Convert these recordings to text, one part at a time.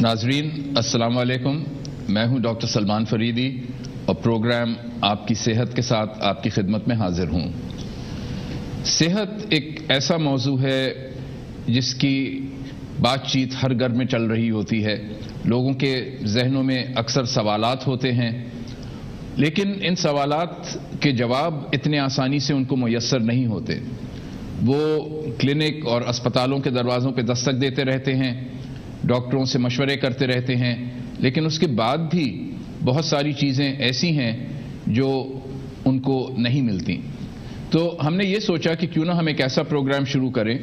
ناظرین السلام علیکم، میں ہوں ڈاکٹر سلمان فریدی اور پروگرام آپ کی صحت کے ساتھ آپ کی خدمت میں حاضر ہوں۔ صحت ایک ایسا موضوع ہے جس کی بات چیت ہر گھر میں چل رہی ہوتی ہے، لوگوں کے ذہنوں میں اکثر سوالات ہوتے ہیں، لیکن ان سوالات کے جواب اتنے آسانی سے ان کو میسر نہیں ہوتے۔ وہ کلینک اور اسپتالوں کے دروازوں پہ دستک دیتے رہتے ہیں، ڈاکٹروں سے مشورے کرتے رہتے ہیں، لیکن اس کے بعد بھی بہت ساری چیزیں ایسی ہیں جو ان کو نہیں ملتی۔ تو ہم نے یہ سوچا کہ کیوں نہ ہم ایک ایسا پروگرام شروع کریں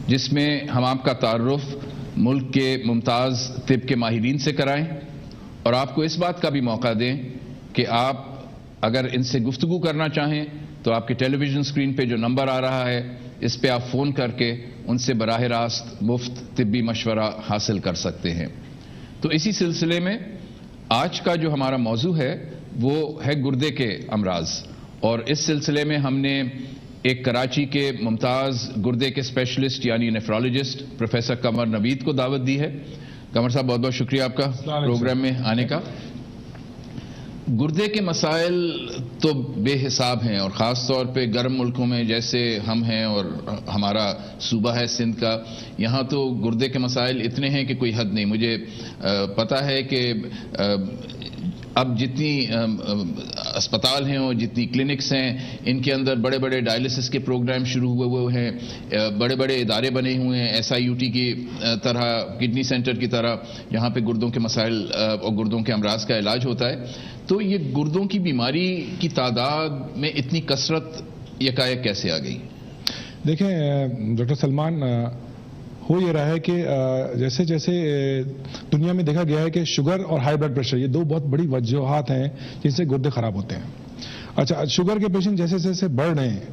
جس میں ہم آپ کا تعارف ملک کے ممتاز طب کے ماہرین سے کرائیں اور آپ کو اس بات کا بھی موقع دیں کہ آپ اگر ان سے گفتگو کرنا چاہیں تو آپ کے ٹیلی ویژن اسکرین پہ جو نمبر آ رہا ہے اس پہ آپ فون کر کے ان سے براہ راست مفت طبی مشورہ حاصل کر سکتے ہیں۔ تو اسی سلسلے میں آج کا جو ہمارا موضوع ہے وہ ہے گردے کے امراض، اور اس سلسلے میں ہم نے ایک کراچی کے ممتاز گردے کے اسپیشلسٹ یعنی نیفرولوجسٹ پروفیسر قمر نوید کو دعوت دی ہے۔ قمر صاحب بہت بہت شکریہ آپ کا پروگرام میں آنے کا۔ گردے کے مسائل تو بے حساب ہیں، اور خاص طور پہ گرم ملکوں میں جیسے ہم ہیں اور ہمارا صوبہ ہے سندھ کا، یہاں تو گردے کے مسائل اتنے ہیں کہ کوئی حد نہیں۔ مجھے پتا ہے کہ اب جتنی اسپتال ہیں اور جتنی کلینکس ہیں ان کے اندر بڑے بڑے ڈائلسس کے پروگرام شروع ہوئے ہیں، بڑے بڑے ادارے بنے ہوئے ہیں SIUT کی طرح، کڈنی سینٹر کی طرح، جہاں پہ گردوں کے مسائل اور گردوں کے امراض کا علاج ہوتا ہے۔ تو یہ گردوں کی بیماری کی تعداد میں اتنی کثرت یکایک کیسے آ گئی؟ دیکھیں ڈاکٹر سلمان، ہو یہ رہا ہے کہ جیسے جیسے دنیا میں دیکھا گیا ہے کہ شوگر اور ہائی بلڈ پریشر یہ دو بہت بڑی وجوہات ہیں جن سے گردے خراب ہوتے ہیں۔ اچھا، شوگر کے پیشنٹ جیسے جیسے بڑھ رہے ہیں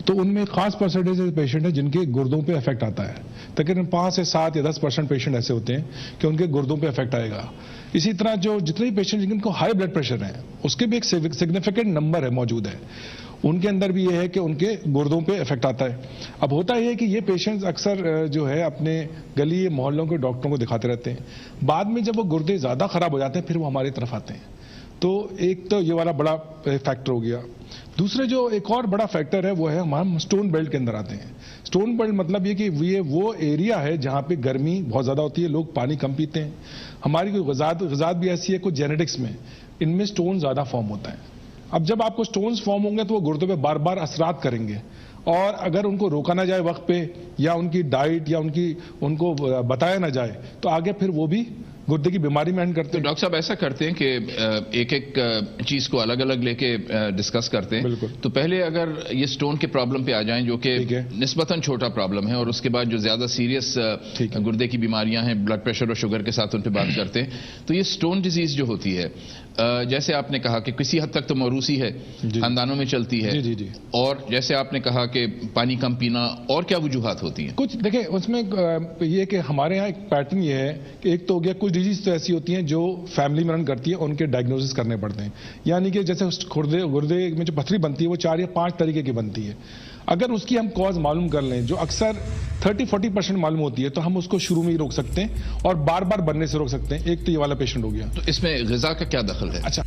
تو ان میں خاص پرسنٹیج پیشنٹ ہیں جن کے گردوں پہ افیکٹ آتا ہے، تقریباً 5 سے 7 یا 10% پیشنٹ ایسے ہوتے ہیں کہ ان کے گردوں پہ افیکٹ آئے گا۔ اسی طرح جو جتنے پیشنٹ جن کو ہائی بلڈ پریشر ہیں اس کے بھی ایک سگنیفیکنٹ نمبر ہے موجود ہے، ان کے اندر بھی یہ ہے کہ ان کے گردوں پہ افیکٹ آتا ہے۔ اب ہوتا یہ ہے کہ یہ پیشنٹس اکثر جو ہے اپنے گلی محلوں کے ڈاکٹروں کو دکھاتے رہتے ہیں، بعد میں جب وہ گردے زیادہ خراب ہو جاتے ہیں پھر وہ ہماری طرف آتے ہیں۔ تو ایک تو یہ والا بڑا فیکٹر ہو گیا۔ دوسرے جو ایک اور بڑا فیکٹر ہے وہ ہے ہم سٹون بیلٹ کے اندر آتے ہیں۔ سٹون بیلٹ مطلب یہ کہ یہ وہ ایریا ہے جہاں پہ گرمی بہت زیادہ ہوتی ہے، لوگ پانی کم پیتے ہیں، ہماری کوئی غذات بھی ایسی ہے، کچھ جینیٹکس میں ان میں سٹون زیادہ فارم ہوتا ہے۔ اب جب آپ کو سٹونز فارم ہوں گے تو وہ گردوں پہ بار بار اثرات کریں گے، اور اگر ان کو روکا نہ جائے وقت پہ، یا ان کی ڈائٹ یا ان کو بتایا نہ جائے تو آگے پھر وہ بھی گردے کی بیماری میں اینڈ کرتے ہیں۔ ڈاکٹر صاحب ایسا کرتے ہیں کہ ایک ایک چیز کو الگ الگ لے کے ڈسکس کرتے ہیں۔ تو پہلے اگر یہ سٹون کے پرابلم پہ آ جائیں جو کہ نسبتاً چھوٹا پرابلم ہے، اور اس کے بعد جو زیادہ سیریس گردے کی بیماریاں ہیں بلڈ پریشر اور شوگر کے ساتھ ان پہ بات کرتے ہیں۔ تو یہ سٹون ڈیزیز جو ہوتی ہے، جیسے آپ نے کہا کہ کسی حد تک تو موروثی ہے، خاندانوں میں چلتی ہے، اور جیسے آپ نے کہا کہ پانی کم پینا، اور کیا وجوہات ہوتی ہیں؟ کچھ دیکھیں اس میں یہ کہ ہمارے ہاں ایک پیٹرن یہ ہے کہ ایک تو ہو گیا کچھ ڈیزیز تو ایسی ہوتی ہیں جو فیملی میں رن کرتی ہے، ان کے ڈائگنوسس کرنے پڑتے ہیں، یعنی کہ جیسے گردے میں جو پتھری بنتی ہے وہ 4 یا 5 طریقے کی بنتی ہے۔ اگر اس کی ہم کاز معلوم کر لیں جو اکثر 30-40% معلوم ہوتی ہے تو ہم اس کو شروع میں ہی روک سکتے ہیں اور بار بار بننے سے روک سکتے ہیں۔ ایک تو یہ والا پیشنٹ ہو گیا۔ تو اس میں غذا کا کیا دخل ہے؟ اچھا،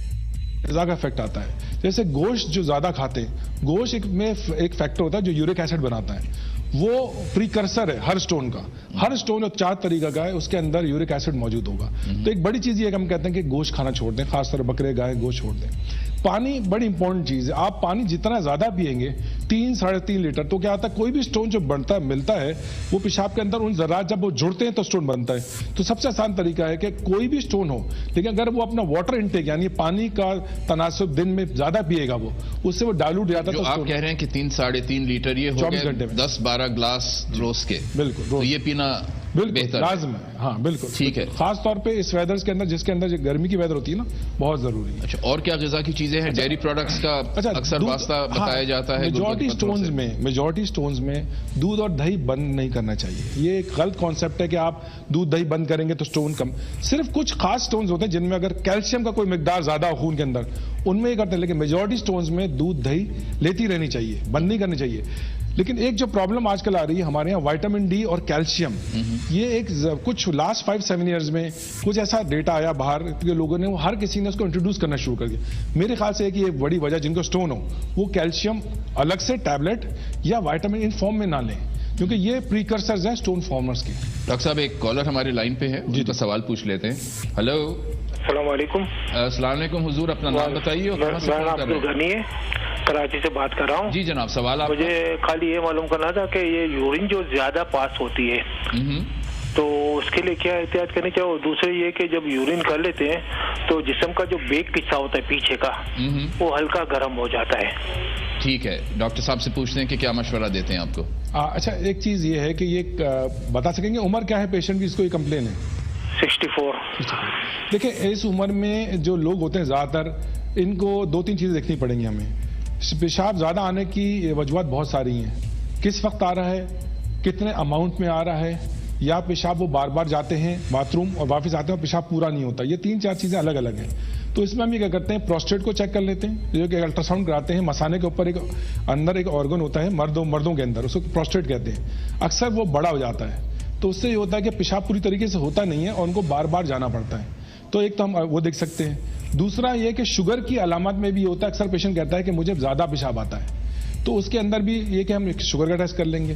غذا کا افیکٹ آتا ہے، جیسے گوشت جو زیادہ کھاتے ہیں، گوشت میں ایک فیکٹر ہوتا ہے جو یورک ایسڈ بناتا ہے، وہ پریکرسر ہے ہر سٹون کا۔ ہر سٹون 4 طریقہ کا ہے، اس کے اندر یورک ایسڈ موجود ہوگا۔ تو ایک بڑی چیز یہ ہے کہ ہم کہتے ہیں کہ گوشت کھانا چھوڑ دیں، خاص طور بکرے گائے گوشت چھوڑ دیں۔ پانی بڑی امپورٹنٹ چیز ہے، آپ پانی جتنا زیادہ پیئیں گے 3-3.5 لیٹر، تو کیا ہوتا ہے کوئی بھی سٹون جو بنتا ہے ملتا ہے وہ پیشاب کے اندر ان ذرات جب وہ جڑتے ہیں تو سٹون بنتا ہے۔ تو سب سے آسان طریقہ ہے کہ کوئی بھی سٹون ہو لیکن اگر وہ اپنا واٹر انٹیک یعنی پانی کا تناسب دن میں زیادہ پیے گا، وہ اس سے وہ ڈائلوٹ جاتا ہے۔ تو آپ کہہ رہے ہیں کہ 3-3.5 لیٹر یہ ہو گئے 10-12 گلاس روز کے، بالکل تو یہ پینا بالکل لازم ہے۔ ہاں بالکل ٹھیک ہے، خاص طور پہ اس ویدرز کے اندر جس کے اندر گرمی کی ویدر ہوتی ہے نا، بہت ضروری ہے۔ اچھا، اور کیا غذا کی چیزیں ہیں؟ ڈیری پروڈکٹس کا اکثر واسطہ بتایا جاتا ہے۔ میجورٹی سٹونز میں دودھ اور دہی بند نہیں کرنا چاہیے، یہ ایک غلط کانسیپٹ ہے کہ آپ دودھ دہی بند کریں گے تو سٹون کم۔ صرف کچھ خاص سٹونز ہوتے ہیں جن میں اگر کیلشیم کا کوئی مقدار زیادہ ہو خون کے اندر، ان میں یہ کرتے ہیں، لیکن میجورٹی سٹونز میں دودھ دہی لیتی رہنی چاہیے، بند نہیں کرنی چاہیے۔ لیکن ایک جو پرابلم آج کل آ رہی ہے ہمارے یہاں وائٹامن ڈی اور کیلشیم، یہ ایک کچھ لاسٹ 5-7 ایئرز میں کچھ ایسا ڈیٹا آیا باہر کہ لوگوں نے ہر کسی نے اس کو انٹروڈیوس کرنا شروع کر دیا. میرے خیال سے یہ بڑی وجہ جن کو سٹون ہو وہ کیلشیم الگ سے ٹیبلٹ یا وائٹامن ان فارم میں نہ لیں، کیونکہ یہ پریکرسرز ہیں سٹون فارمرز کے. ڈاکٹر صاحب ایک کالر ہمارے لائن پہ ہے، ان کا سوال پوچھ لیتے ہیں. ہلو، السلام علیکم. السلام علیکم حضور، اپنا نام بتائیے اور کہاں سے فون کر رہے ہیں؟ کراچی سے بات کر رہا ہوں. جی جناب، سوال آپ مجھے خالی یہ معلوم کرنا تھا کہ یہ یورین جو زیادہ پاس ہوتی ہے تو اس کے لیے کیا احتیاط کرنی چاہیے، اور دوسرے یہ کہ جب یورین کر لیتے ہیں تو جسم کا جو بیک حصہ ہوتا ہے پیچھے کا وہ ہلکا گرم ہو جاتا ہے. ٹھیک ہے، ڈاکٹر صاحب سے پوچھتے ہیں کہ کیا مشورہ دیتے ہیں آپ کو. اچھا، ایک چیز یہ ہے کہ یہ بتا سکیں گے عمر کیا ہے پیشنٹ کی، اس کو یہ کمپلین ہے؟ 64. دیکھیں اس عمر میں جو لوگ ہوتے ہیں زیادہ تر ان کو 2-3 چیزیں دیکھنی پڑیں گی ہمیں. پیشاب زیادہ آنے کی وجوہات بہت ساری ہیں، کس وقت آ رہا ہے، کتنے اماؤنٹ میں آ رہا ہے، یا پیشاب وہ بار بار جاتے ہیں باتھ روم اور واپس آتے ہیں اور پیشاب پورا نہیں ہوتا. یہ 3-4 چیزیں الگ الگ ہیں. تو اس میں ہم یہ کیا کرتے ہیں، پروسٹیٹ کو چیک کر لیتے ہیں، جو کہ الٹرا ساؤنڈ کراتے ہیں. مثانے کے اوپر اندر ایک آرگن ہوتا ہے مردوں کے اندر، اس کو پروسٹیٹ کہتے ہیں. اکثر وہ بڑا ہو جاتا ہے تو اس سے یہ ہوتا ہے کہ پیشاب پوری طریقے سے ہوتا نہیں ہے اور ان کو بار بار جانا پڑتا ہے. تو ایک تو ہم وہ دیکھ سکتے ہیں. دوسرا یہ کہ شوگر کی علامات میں بھی ہوتا ہے، اکثر پیشنٹ کہتا ہے کہ مجھے زیادہ پیشاب آتا ہے، تو اس کے اندر بھی یہ کہ ہم شوگر کا ٹیسٹ کر لیں گے.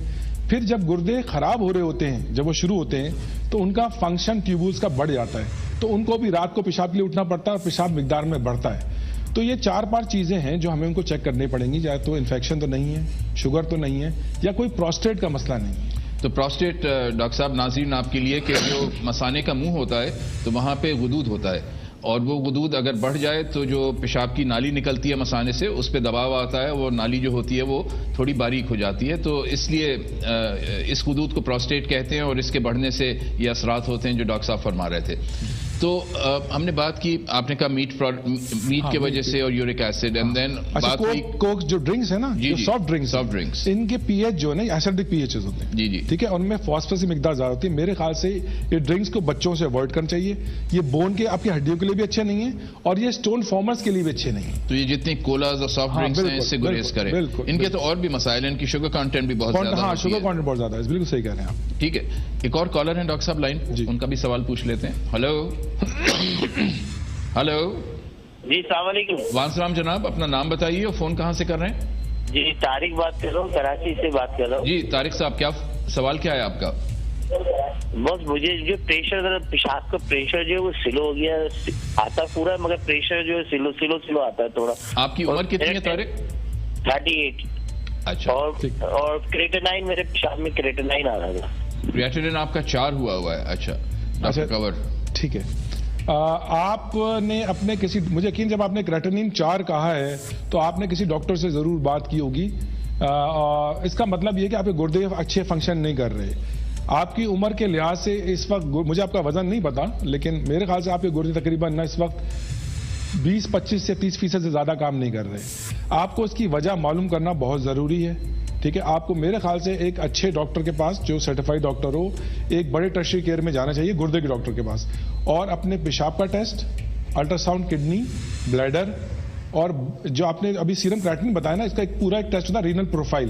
پھر جب گردے خراب ہو رہے ہوتے ہیں، جب وہ شروع ہوتے ہیں تو ان کا فنکشن ٹیوبولز کا بڑھ جاتا ہے، تو ان کو بھی رات کو پیشاب کے لیے اٹھنا پڑتا ہے اور پیشاب مقدار میں بڑھتا ہے. تو یہ 4-5 چیزیں ہیں جو ہمیں ان کو چیک کرنی پڑیں گی، یا تو انفیکشن تو نہیں ہے، شوگر تو نہیں ہے، یا کوئی پروسٹیٹ کا مسئلہ نہیں ہے. تو پروسٹیٹ ڈاکٹر صاحب ناظرین آپ کے لیے کہ جو مثانے کا منہ ہوتا ہے تو وہاں پہ غدود ہوتا ہے، اور وہ غدود اگر بڑھ جائے تو جو پیشاب کی نالی نکلتی ہے مثانے سے اس پہ دباؤ آتا ہے، وہ نالی جو ہوتی ہے وہ تھوڑی باریک ہو جاتی ہے. تو اس لیے اس غدود کو پروسٹیٹ کہتے ہیں اور اس کے بڑھنے سے یہ اثرات ہوتے ہیں جو ڈاکٹر صاحب فرما رہے تھے. تو ہم نے بات کی، آپ نے کہا میٹ کی وجہ سے اور یورک ایسڈ، اینڈ دین بات کی کوک جو ڈرنکس ہے نا، جو سافٹ ڈرنکس، ان کے پی ایچ جو ہے نا ایسیڈک پی ایچز ہوتے ہیں. جی ٹھیک ہے، ان میں فاسفورس کی مقدار زیادہ ہوتی ہے. میرے خیال سے یہ ڈرنکس کو بچوں سے اوائڈ کرنا چاہیے. یہ بون کے آپ کی ہڈیوں کے لیے بھی اچھے نہیں ہیں اور یہ اسٹون فارمرز کے لیے بھی اچھے نہیں ہیں. تو یہ جتنی کولاز اور سافٹ ڈرنکس ہیں اس سے گریز کریں. ان کے تو اور بھی مسائل ہیں، ان کی شوگر کانٹینٹ بھی بہت زیادہ ہے. ہاں، شوگر کانٹینٹ بہت زیادہ ہے، بالکل صحیح کہہ رہے ہیں آپ. ٹھیک ہے، ایک اور کالر ہیں ڈاکٹر صاحب لائن، ان کا بھی سوال پوچھ لیتے ہیں. Hello hello. جی السلام علیکم. وعلیکم السلام جناب، اپنا نام بتائیے اور فون کہاں سے کر رہے ہیں؟ جی طارق بات کر رہا ہوں، کراچی سے بات کر رہا ہوں. جی طارق صاحب، کیا سوال کیا ہے آپ کا؟ بس مجھے جو پریشر، پیشاب کا پریشر جو ہے وہ سلو ہو گیا، آتا پورا مگر پریشر جو ہے سلو آتا ہے تھوڑا. آپ کی عمر کتنی ہے طارق؟ 38. اچھا. اور کریٹینائن میرے پیشاب میں کریٹینائن آ رہا تھا. کریٹینائن آپ کا 4 ہوا ہے. اچھا ڈاکٹر کور. ٹھیک ہے، آپ نے اپنے کسی، مجھے یقین جب آپ نے کریٹینین 4 کہا ہے تو آپ نے کسی ڈاکٹر سے ضرور بات کی ہوگی. اس کا مطلب یہ کہ آپ کے گردے اچھے فنکشن نہیں کر رہے. آپ کی عمر کے لحاظ سے اس وقت، مجھے آپ کا وزن نہیں پتا لیکن میرے خیال سے آپ کے گردے تقریباً اس وقت 20-25 سے 30% سے زیادہ کام نہیں کر رہے. آپ کو اس کی وجہ معلوم کرنا بہت ضروری ہے. ٹھیک ہے، آپ کو میرے خیال سے ایک اچھے ڈاکٹر کے پاس جو سرٹیفائڈ ڈاکٹر ہو، ایک بڑے ٹرشری کیئر میں جانا چاہیے، گردے کے ڈاکٹر کے پاس، اور اپنے پیشاب کا test, ultra sound kidney, bladder, اور جو آپ نے ابھی سیرم کریٹنین بتایا نا، اس کا ایک پورا ایک ٹیسٹ ہوتا ہے رینل پروفائل،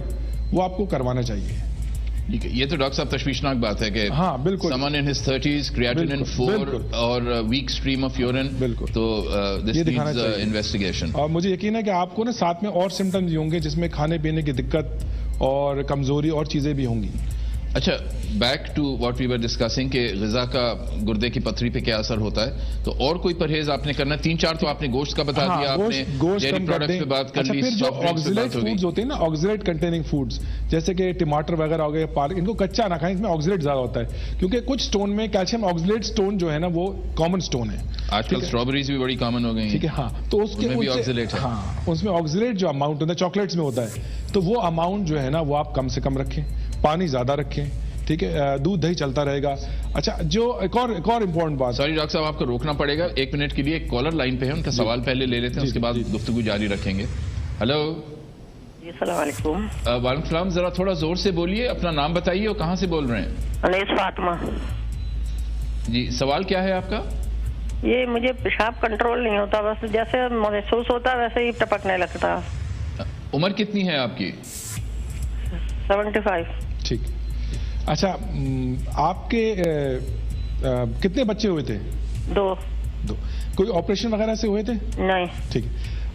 وہ آپ کو کروانا چاہیے. ٹھیک ہے، یہ تو ڈاکٹر صاحب تشویشناک بات ہے کہ ہاں بالکل، someone in his 30s creatinine 4 اور weak stream of urine. بالکل، تو this needs investigation. اور مجھے یقین ہے کہ آپ کو نا ساتھ میں اور سمٹمز بھی ہوں گے جس میں کھانے پینے کی دقت اور کمزوری اور چیزیں بھی ہوں گی. اچھا، back to what we were discussing کہ غذا کا گردے کی پتھری پہ کیا اثر ہوتا ہے. تو اور کوئی پرہیز آپ نے کرنا؟ 3-4 تو آپ نے گوشت کا بتا دیا، آپ نے ڈیری پروڈکٹس پہ بات کر لی. پھر جو آکسیلیٹ فوڈز ہوتے ہیں نا، آکسیلیٹ کنٹیننگ فوڈز جیسے کہ ٹماٹر وغیرہ ہو گئے، پالک، ان کو کچا نہ کھائیں، اس میں آکسیلیٹ زیادہ ہوتا ہے کیونکہ کچھ سٹون میں کیلشیم آکسیلیٹ سٹون جو ہے نا وہ کامن سٹون ہے. آج کل اسٹرابریز بھی بڑی کامن ہو گئی ہیں. ٹھیک ہے، ہاں، تو اس کے بھی آکسیلیٹ ہے. ہاں، اس میں آکسیلیٹ جو اماؤنٹ ہوتا ہے چاکلیٹس میں ہوتا ہے، تو وہ اماؤنٹ جو ہے نا وہ آپ کم سے کم رکھیں، پانی زیادہ رکھیں. ٹھیک ہے، دودھ دہی چلتا رہے گا. اچھا، جو ایک اور امپورٹنٹ بات، سوری ڈاکٹر صاحب آپ کو روکنا پڑے گا 1 منٹ کے لیے. ایک کالر لائن پہ ہے، ان کا سوال پہلے لے لیتے ہیں، اس کے بعد گفتگو جاری رکھیں گے. ہلو. جی السلام علیکم. وعلیکم السلام. ذرا تھوڑا زور سے بولیے، اپنا نام بتائیے اور کہاں سے بول رہے ہیں؟ انیس فاطمہ. جی سوال کیا ہے آپ کا؟ یہ مجھے پیشاب کنٹرول نہیں ہوتا، بس جیسے محسوس ہوتا ہے ویسے ہی ٹپکنے لگتا. عمر کتنی ہے آپ کی؟ 75. ٹھیک. اچھا آپ کے کتنے بچے ہوئے تھے؟ 2. کوئی آپریشن وغیرہ سے ہوئے تھے؟ نہیں. ٹھیک.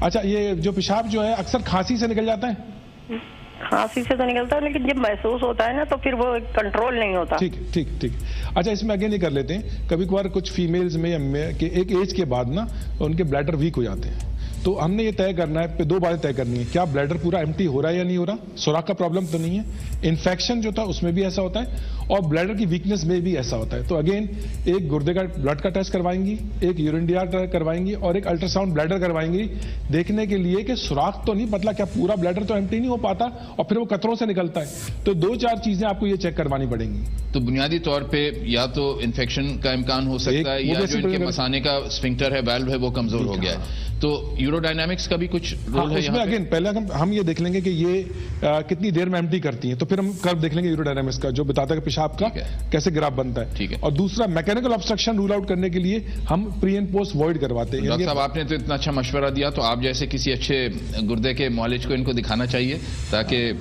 اچھا یہ جو پیشاب جو ہے اکثر کھانسی سے نکل جاتا ہے؟ کھانسی سے تو نکلتا ہے لیکن جب محسوس ہوتا ہے نا تو پھر وہ کنٹرول نہیں ہوتا. ٹھیک ٹھیک ٹھیک. اچھا اس میں اگین یہ کر لیتے ہیں, کبھی کبھار کچھ فیمیلز میں ایک ایج کے بعد نا ان کے بلیڈر ویک ہو جاتے ہیں, تو ہم نے یہ طے کرنا ہے, 2 باتیں طے کرنی ہے. کیا بلیڈر پورا ایمٹی ہو رہا ہے یا نہیں ہو رہا, سوراخ کا پرابلم تو نہیں ہے, انفیکشن جو تھا اس میں بھی ایسا ہوتا ہے, اور بلیڈر کی ویکنس میں بھی ایسا ہوتا ہے. تو اگین ایک گردے کا بلڈ کا ٹیسٹ کروائیں گی, ایک یورین ڈی آر کروائیں گی, اور ایک الٹرا ساؤنڈ بلیڈر کروائیں گی, دیکھنے کے لیے کہ سوراخ تو نہیں پتلا, کیا پورا بلیڈر تو ایمٹی نہیں ہو پاتا اور پھر وہ قطروں سے نکلتا ہے. تو 2-4 چیزیں آپ کو یہ چیک کروانی پڑیں گی. تو بنیادی طور پہ یا تو انفیکشن کا امکان ہو سکتا ہے, یا جو ان کے مثانے کا اسفنکٹر ہے, والو ہے, وہ کمزور ہو گیا ہے. تو یورو ڈائنامکس کا بھی کچھ رول ہے اس میں. اگین پہلے ہم یہ دیکھ لیں گے کہ یہ کتنی دیر میں ایمٹی کرتی ہیں, تو پھر ہم کرو دیکھ لیں گے یورو ڈائنامکس کا, جو بتاتا ہے کہ پیشاب کا کیسے گراف بنتا ہے. اور دوسرا میکینیکل آبسٹرکشن رول آؤٹ کرنے کے لیے ہم پری اینڈ پوسٹ وائڈ کرواتے ہیں. ڈاکٹر صاحب آپ نے تو اتنا اچھا مشورہ دیا, تو آپ جیسے کسی اچھے گردے کے معالج کو ان کو دکھانا چاہیے, تاکہ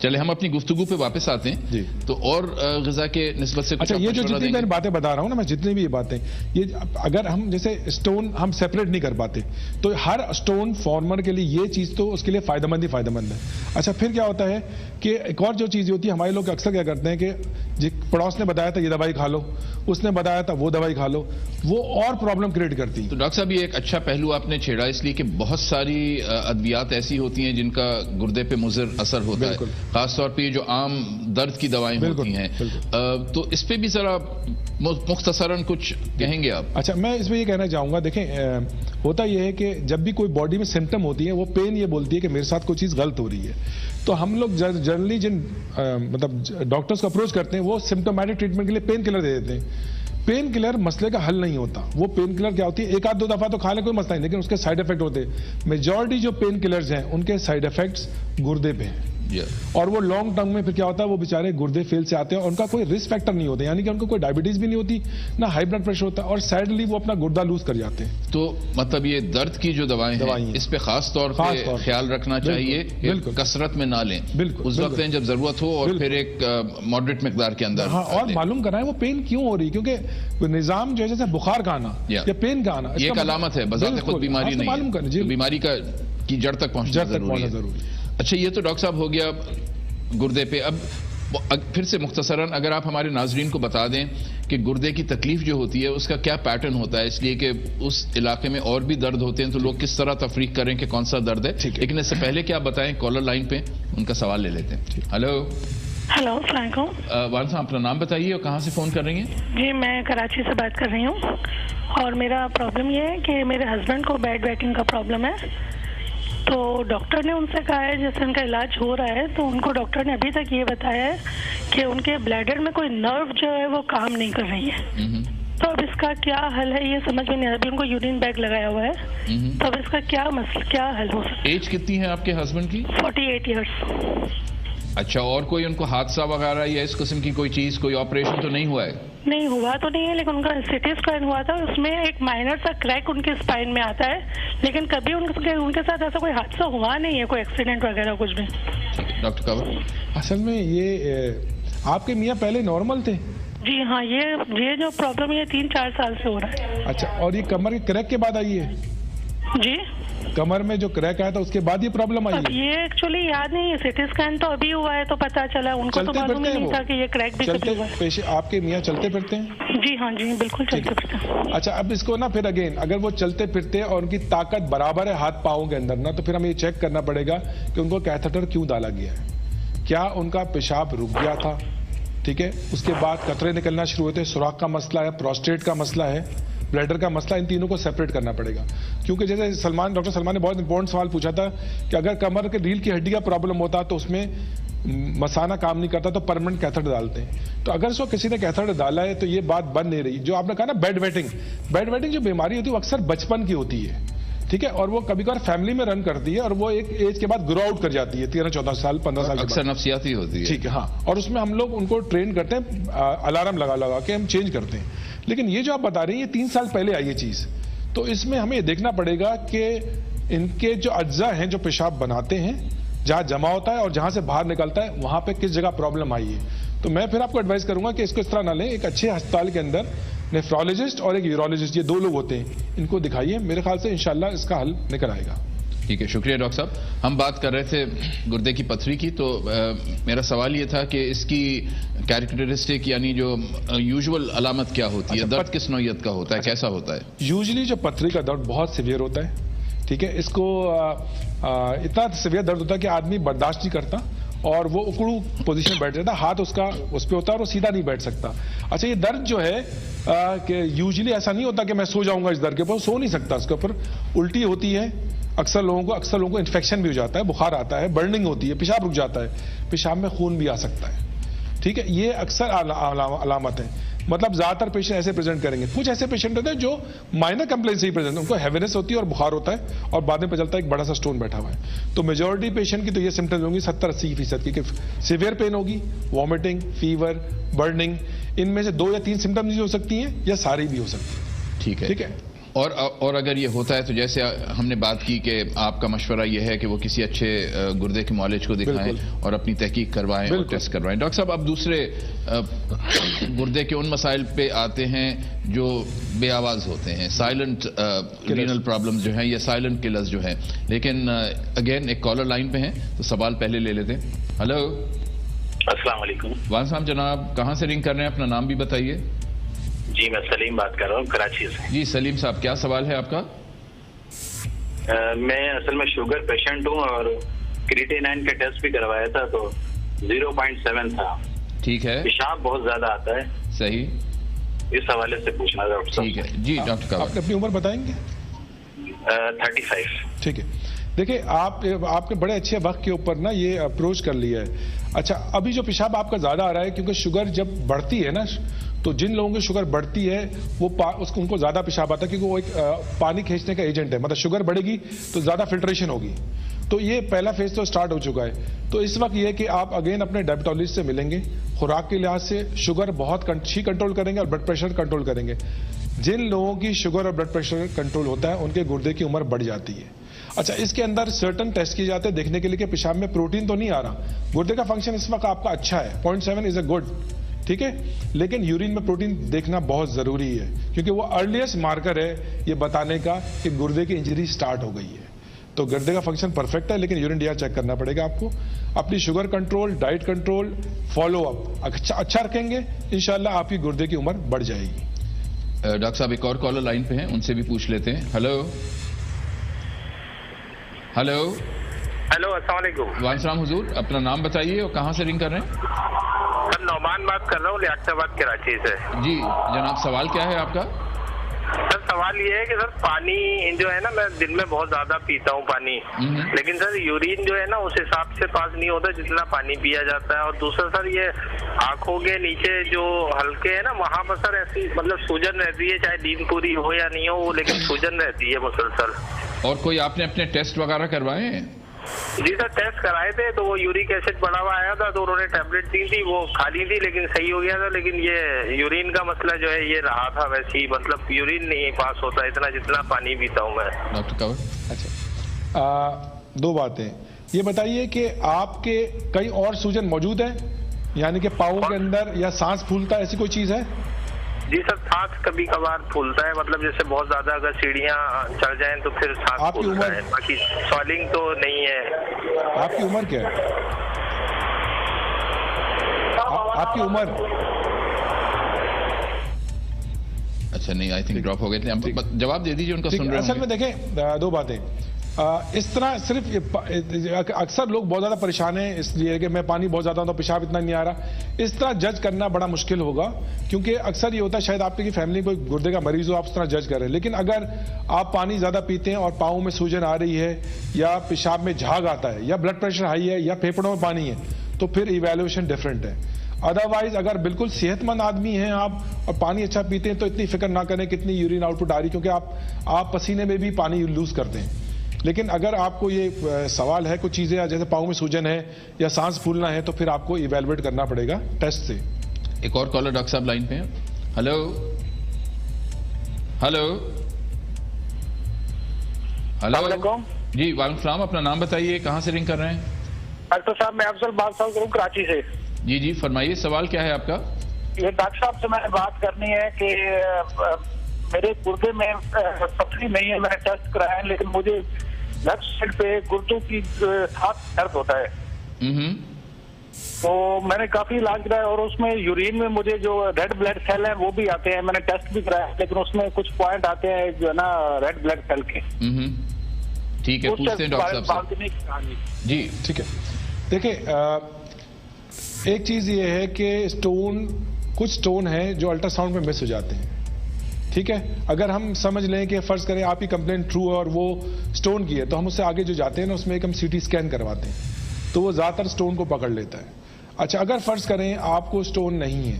چلے ہم اپنی گفتگو پہ واپس آتے ہیں. جی. تو اور غذا کے نسبت سے اچھا یہ جو جتنی میں باتیں بتا رہا ہوں نا, میں جتنی بھی یہ باتیں, یہ اگر ہم جیسے اسٹون ہم سیپریٹ نہیں کر پاتے, تو ہر اسٹون فارمر کے لیے یہ چیز تو اس کے لیے فائدہ مند ہی فائدہ مند ہے. اچھا پھر کیا ہوتا ہے کہ ایک اور جو چیز ہوتی ہے, ہمارے لوگ اکثر کیا کرتے ہیں کہ پڑوس نے بتایا تھا یہ دوائی کھا لو, اس نے بتایا تھا وہ دوائی کھا لو, وہ اور پرابلم کریٹ کرتی. تو ڈاکٹر صاحب یہ ایک اچھا پہلو آپ نے چھیڑا, اس لیے کہ بہت ساری ادویات ایسی ہوتی ہیں جن کا گردے پہ مضر اثر ہوتا ہے, خاص طور پہ جو عام درد کی دوائیں ہوتی ہیں. تو اس پہ بھی ذرا مختصراً کچھ کہیں گے آپ؟ اچھا میں اس میں یہ کہنا چاہوں گا, دیکھیں ہوتا یہ ہے کہ جب بھی کوئی باڈی میں سمٹم ہوتی ہے, وہ پین یہ بولتی ہے کہ میرے ساتھ کوئی چیز غلط ہو رہی ہے. تو ہم لوگ جنرلی جن مطلب ڈاکٹرز کو اپروچ کرتے ہیں, وہ سمٹومیٹک ٹریٹمنٹ کے لیے پین کلر دے دیتے ہیں. پین کلر مسئلے کا حل نہیں ہوتا. وہ پین کلر کیا ہوتی ہے, 1-2 دفعہ تو کھا لیں کوئی مسئلہ نہیں, لیکن اس کے سائیڈ افیکٹ ہوتے ہیں. میجورٹی جو پین کلرز ہیں ان کے سائیڈ افیکٹس گردے پہ ہیں, اور وہ لانگ ٹرم میں پھر کیا ہوتا ہے, وہ بیچارے گردے فیل سے آتے ہیں, اور ان کا کوئی رسک فیکٹر نہیں ہوتا, یعنی کہ ان کو کوئی ڈائبٹیز بھی نہیں ہوتی, نہ ہائی بلڈ پریشر ہوتا, اور سیڈلی وہ اپنا گردہ لوز کر جاتے ہیں. تو مطلب یہ درد کی جو دوائیں ہیں اس پہ خاص طور پہ خیال رکھنا چاہیے, کثرت میں نہ لیں, اس وقت لیں جب ضرورت ہو, اور پھر ایک ماڈریٹ مقدار کے اندر. اور معلوم کرائیں وہ پین کیوں ہو رہی, کیونکہ نظام جو ہے جیسے بخار کا آنا یا پین کا آنا, یہ ایک علامت ہے, بذات خود بیماری نہیں ہے, بیماری کی جڑ تک پہنچنا ضروری ہے. اچھا یہ تو ڈاکٹر صاحب ہو گیا گردے پہ. اب پھر سے مختصراً اگر آپ ہمارے ناظرین کو بتا دیں کہ گردے کی تکلیف جو ہوتی ہے اس کا کیا پیٹرن ہوتا ہے, اس لیے کہ اس علاقے میں اور بھی درد ہوتے ہیں, تو لوگ کس طرح تفریق کریں کہ کون سا درد ہے. لیکن اس سے پہلے کیا بتائیں, کالر لائن پہ ان کا سوال لے لیتے ہیں. ہلو السلام علیکم. والد صاحب اپنا نام بتائیے اور کہاں سے فون کر رہی ہیں؟ جی میں کراچی سے بات کر رہی ہوں, اور میرا پرابلم یہ ہے کہ میرے ہسبینڈ کو بیڈ ویٹنگ کا پرابلم ہے. تو ڈاکٹر نے ان سے کہا ہے جیسے ان کا علاج ہو رہا ہے, تو ان کو ڈاکٹر نے ابھی تک یہ بتایا ہے کہ ان کے بلیڈر میں کوئی نرو جو ہے وہ کام نہیں کر رہی ہے. تو اب اس کا کیا حل ہے یہ سمجھ میں نہیں آتا. ابھی ان کو یورین بیگ لگایا ہوا ہے, تو اب اس کا کیا مسئلہ, کیا حل ہو سکتا ہے؟ ایج کتنی ہے آپ کے ہسبینڈ کی؟ 48 ایئرس. اچھا, اور کوئی ان کو حادثہ وغیرہ یا اس قسم کی کوئی چیز, کوئی آپریشن تو نہیں ہوا ہے؟ نہیں ہوا تو نہیں ہے, لیکن ان کا سٹی اسکین ہوا تھا, اس میں ایک مائنر سا کریک ان کے اسپائن میں آتا ہے, لیکن کبھی ان کے ساتھ ایسا کوئی حادثہ ہوا نہیں ہے, کوئی ایکسیڈنٹ وغیرہ کچھ بھی. ڈاکٹر کور, اصل میں یہ آپ کے میاں پہلے نارمل تھے؟ جی ہاں, یہ جو پرابلم یہ 3-4 سال سے ہو رہا ہے. اچھا, اور یہ کمر کے کریک کے بعد آئی ہے؟ جی کمر میں جو کریک آیا تھا اس کے بعد یہ پرابلم آئی ہے؟ یہ ایکچولی یاد نہیں ہے, سٹی اسکین تو ابھی ہوا ہے تو پتا چلا, ان کو تو معلوم نہیں تھا کہ یہ کریک بھی کبھی ہوا ہے. آپ کے میاں چلتے پھرتے ہیں؟ جی ہاں جی بالکل چلتے پھرتے ہیں. اچھا, اب اس کو نا پھر اگین اگر وہ چلتے پھرتے اور ان کی طاقت برابر ہے ہاتھ پاؤں کے اندر نا, تو پھر ہمیں یہ چیک کرنا پڑے گا کہ ان کو کیتھیٹر کیوں ڈالا گیا ہے, کیا ان کا پیشاب رک گیا تھا, ٹھیک ہے, اس کے بعد قطرے نکلنا شروع ہوتے, سوراخ کا مسئلہ ہے, پروسٹیٹ کا مسئلہ ہے, بلیڈر کا مسئلہ, ان تینوں کو سیپریٹ کرنا پڑے گا. کیونکہ جیسے ڈاکٹر سلمان نے بہت امپورٹنٹ سوال پوچھا تھا کہ اگر کمر کے ریڑھ کی ہڈی کا پرابلم ہوتا تو اس میں مثانہ کام نہیں کرتا تو پرماننٹ کیتھیٹر ڈالتے ہیں. تو اگر اس کو کسی نے کیتھیٹر ڈالا ہے تو یہ بات بن نہیں رہی. جو آپ نے کہا نا بیڈ ویٹنگ جو بیماری ہوتی ہے وہ اکثر بچپن کی ہوتی ہے, ٹھیک ہے, اور وہ کبھی کبھار فیملی میں رن کرتی ہے, اور وہ ایک ایج کے بعد گرو آؤٹ کر جاتی ہے, 13-14 سال 15 سال اکثر نفسیاتی ہوتی ہے. ٹھیک ہے, ہاں, اور اس میں ہم لوگ ان کو ٹرین کرتے ہیں, الارم لگا کے ہم چینج کرتے ہیں. لیکن یہ جو آپ بتا رہے ہیں یہ 3 سال پہلے آئی یہ چیز, تو اس میں ہمیں یہ دیکھنا پڑے گا کہ ان کے جو اجزاء ہیں جو پیشاب بناتے ہیں جہاں جمع ہوتا ہے اور جہاں سے باہر نکلتا ہے وہاں پہ کس جگہ پرابلم آئی ہے. تو میں پھر آپ کو ایڈوائز کروں گا کہ اس کو اس طرح نہ لیں. ایک اچھے ہسپتال کے اندر نیفرولوجسٹ اور ایک یورولوجسٹ یہ 2 لوگ ہوتے ہیں, ان کو دکھائیے. میرے خیال سے انشاءاللہ اس کا حل نکل آئے گا. ٹھیک ہے, شکریہ ڈاکٹر صاحب. ہم بات کر رہے تھے گردے کی پتھری کی, تو میرا سوال یہ تھا کہ اس کی کیریکٹرسٹک یعنی جو یوزول علامت کیا ہوتی ہے, درد کس نوعیت کا ہوتا ہے, کیسا ہوتا ہے؟ یوزلی جو پتھری کا درد بہت سیویئر ہوتا ہے. ٹھیک ہے, اس کو اتنا سیویئر درد ہوتا ہے کہ آدمی برداشت نہیں کرتا اور وہ اکڑو پوزیشن میں بیٹھ جاتا ہے, ہاتھ اس کا اس پہ ہوتا ہے اور وہ سیدھا نہیں بیٹھ سکتا. اچھا, یہ درد جو ہے کہ یوزلی ایسا نہیں ہوتا کہ میں سو جاؤں گا اس درد کے اوپر, سو نہیں سکتا. اس کے اوپر الٹی ہوتی ہے, اکثر لوگوں کو انفیکشن بھی ہو جاتا ہے, بخار آتا ہے, برننگ ہوتی ہے, پیشاب رک جاتا ہے, پیشاب میں خون بھی آ سکتا ہے. ٹھیک ہے, یہ اکثر علامت ہیں. مطلب زیادہ تر پیشنٹ ایسے پریزنٹ کریں گے. کچھ ایسے پیشنٹ ہوتے ہیں جو مائنر کمپلین سے ہی پریزنٹ, ان کو ہیوینس ہوتی ہے اور بخار ہوتا ہے اور بعد میں پتہ چلتا ہے ایک بڑا سا اسٹون بیٹھا ہوا ہے. تو میجورٹی پیشنٹ کی تو یہ سمٹمز ہوں گی 70-80% کی, کہ سیویئر پین ہوگی, وامٹنگ, فیور, برننگ. ان میں سے 2 یا 3 سمٹمز ہو سکتی ہیں یا ساری بھی ہو سکتی ہیں. ٹھیک ہے, ٹھیک ہے. اور اگر یہ ہوتا ہے تو جیسے ہم نے بات کی کہ آپ کا مشورہ یہ ہے کہ وہ کسی اچھے گردے کے معالج کو دکھائیں اور اپنی تحقیق کروائیں اور ٹیسٹ کروائیں. ڈاکٹر صاحب, اب دوسرے گردے کے ان مسائل پہ آتے ہیں جو بے آواز ہوتے ہیں, سائلنٹ رینل پرابلمز جو ہیں یا سائلنٹ کلرز جو ہیں. لیکن اگین ایک کالر لائن پہ ہیں تو سوال پہلے لے لیتے ہیں. ہلو, السلام علیکم. وعلیکم السلام جناب, کہاں سے رنگ کر رہے ہیں, اپنا نام بھی بتائیے. جی, میں سلیم بات کر رہا ہوں کراچی سے. جی سلیم صاحب, کیا سوال ہے آپ کا؟ میں اصل میں شوگر پیشنٹ ہوں اور کریٹینائن کا ٹیسٹ بھی کروایا تھا تو 0.7 تھا. ٹھیک ہے, پیشاب بہت زیادہ آتا ہے. صحیح, اس حوالے سے پوچھنا تھا ڈاکٹر صاحب. ٹھیک ہے جی ڈاکٹر آپ اپنی عمر بتائیں گے؟ 35. ٹھیک ہے, دیکھیں آپ نے بڑے اچھے وقت کے اوپر نا یہ اپروچ کر لیا ہے. اچھا, ابھی جو پیشاب آپ کا زیادہ آ رہا ہے کیونکہ شوگر جب بڑھتی ہے نا, تو جن لوگوں کی شوگر بڑھتی ہے وہ ان کو زیادہ پیشاب آتا ہے کیونکہ وہ ایک پانی کھینچنے کا ایجنٹ ہے. مطلب شوگر بڑھے گی تو زیادہ فلٹریشن ہوگی. تو یہ پہلا فیز تو سٹارٹ ہو چکا ہے. تو اس وقت یہ کہ آپ اگین اپنے ڈائبٹالوجسٹ سے ملیں گے, خوراک کے لحاظ سے شوگر بہت اچھی کنٹرول کریں گے اور بلڈ پریشر کنٹرول کریں گے. جن لوگوں کی شوگر اور بلڈ پریشر کنٹرول ہوتا ہے ان کے گردے کی عمر بڑھ جاتی ہے. اچھا, اس کے اندر سرٹن ٹیسٹ کیے جاتے ہیں دیکھنے کے لیے کہ پیشاب میں پروٹین تو نہیں آ رہا. گردے کا فنکشن اس وقت آپ کا اچھا ہے, 0.7 از اے گڈ. ٹھیک ہے, لیکن یورین میں پروٹین دیکھنا بہت ضروری ہے کیونکہ وہ ارلیسٹ مارکر ہے یہ بتانے کا کہ گردے کی انجری سٹارٹ ہو گئی ہے. تو گردے کا فنکشن پرفیکٹ ہے لیکن یورین ڈی آر چیک کرنا پڑے گا آپ کو. اپنی sugar control, diet control, follow up اچھا رکھیں گے, انشاءاللہ آپ کی گردے کی عمر بڑھ جائے گی. ڈاکٹر صاحب, ایک اور کالر لائن پہ ہیں, ان سے بھی پوچھ لیتے ہیں. ہلو ہلو ہلو, السلام علیکم. وعلیکم السلام حضور, اپنا نام بتائیے اور کہاں سے رنگ کر رہے ہیں؟ سر نعمان بات کر رہا ہوں لیاقت آباد کراچی سے. جی جناب, سوال کیا ہے آپ کا؟ سر سوال یہ ہے کہ سر پانی جو ہے نا, میں دن میں بہت زیادہ پیتا ہوں پانی, لیکن سر یورین جو ہے نا اس حساب سے پاس نہیں ہوتا جتنا پانی پیا جاتا ہے. اور دوسرا سر یہ آنکھوں کے نیچے جو ہلکے ہے نا وہاں پر سر ایسی مطلب سوجن رہتی ہے, چاہے نیند پوری ہو یا نہیں ہو لیکن سوجن رہتی ہے مسلسل. اور کوئی آپ نے اپنے ٹیسٹ وغیرہ کروائے ہیں؟ جی سر, ٹیسٹ کرائے تھے تو وہ یورک ایسڈ بڑا ہوا آیا تھا تو انہوں نے ٹیبلٹ دی تھی, وہ کھا لی تھی لیکن صحیح ہو گیا تھا. لیکن یہ یورین کا مسئلہ جو ہے یہ رہا تھا ویسے ہی, مطلب یورین نہیں پاس ہوتا اتنا جتنا پانی پیتا ہوں میں. ڈاکٹر کور, اچھا, 2 باتیں یہ بتائیے کہ آپ کے کئی اور سوجن موجود ہیں, یعنی کہ پاؤں کے اندر یا سانس پھولتا ہے, ایسی کوئی چیز ہے؟ جی سر, سانس کبھی کبھار پھولتا ہے, مطلب جیسے بہت زیادہ اگر سیڑھیاں چڑھ جائیں تو پھر سانس پھولتا ہے, باقی سوالنگ تو نہیں ہے. آپ کی عمر کیا ہے؟ آپ کی عمر؟ اچھا نہیں, آئی تھنک ڈراپ ہو گئے تھے. جواب دے دیجیے ان کا, سن رہے ہیں. اصل میں دیکھیں 2 باتیں, اس طرح صرف اکثر لوگ بہت زیادہ پریشان ہیں اس لیے کہ میں پانی بہت زیادہ ہوں تو پیشاب اتنا نہیں آ رہا. اس طرح جج کرنا بڑا مشکل ہوگا کیونکہ اکثر یہ ہوتا ہے شاید آپ کی فیملی کوئی گردے کا مریض ہو, آپ اس طرح جج کریں. لیکن اگر آپ پانی زیادہ پیتے ہیں اور پاؤں میں سوجن آ رہی ہے یا پیشاب میں جھاگ آتا ہے یا بلڈ پریشر ہائی ہے یا پھیپھڑوں میں پانی ہے تو پھر ایویلویشن ڈفرینٹ ہے. ادروائز اگر بالکل صحت مند آدمی ہیں آپ اور پانی اچھا پیتے ہیں تو اتنی فکر نہ کریں کتنی یورین آؤٹ پٹ آ رہی, کیونکہ آپ پسینے میں بھی پانی لوز کرتے ہیں. لیکن اگر آپ کو یہ سوال ہے کچھ چیزیں جیسے پاؤں میں سوجن ہے یا سانس پھولنا ہے تو پھر آپ کو ایویلویٹ کرنا پڑے گا ٹیسٹ سے. ایک اور کالر ڈاکٹر صاحب لائن پہ ہیں. ہلو ہلو ہلو, جی وعلیکم السلام, اپنا نام بتائیے, کہاں سے رنگ کر رہے ہیں؟ ڈاکٹر صاحب میں افضل بات کروں کراچی سے. جی جی فرمائیے, سوال کیا ہے آپ کا؟ یہ ڈاکٹر صاحب سے میں نے بات کرنی ہے کہ میرے گردے میں پتھری نہیں ہے, میں نے ٹیسٹ کرایا ہے, لیکن مجھے لیفٹ سائڈ پہ گردوں کی ساتھ درد ہوتا ہے. تو میں نے کافی علاج کرایا اور اس میں یورین میں مجھے جو ریڈ بلڈ سیل ہیں وہ بھی آتے ہیں, میں نے ٹیسٹ بھی کرایا, لیکن اس میں کچھ پوائنٹ آتے ہیں جو ہے نا ریڈ بلڈ سیل کے. ٹھیک ہے, پوچھتے ہیں ڈاکٹر صاحب سے. جی ٹھیک ہے. دیکھیں ایک چیز یہ ہے کہ کچھ سٹون ہیں جو الٹرا ساؤنڈ میں مس ہو جاتے ہیں. ٹھیک ہے, اگر ہم سمجھ لیں کہ فرض کریں آپ کی کمپلین ٹرو ہے اور وہ سٹون کی ہے, تو ہم اس سے آگے جو جاتے ہیں نا اس میں ایک ہم CT اسکین کرواتے ہیں, تو وہ زیادہ تر سٹون کو پکڑ لیتا ہے. اچھا, اگر فرض کریں آپ کو سٹون نہیں ہے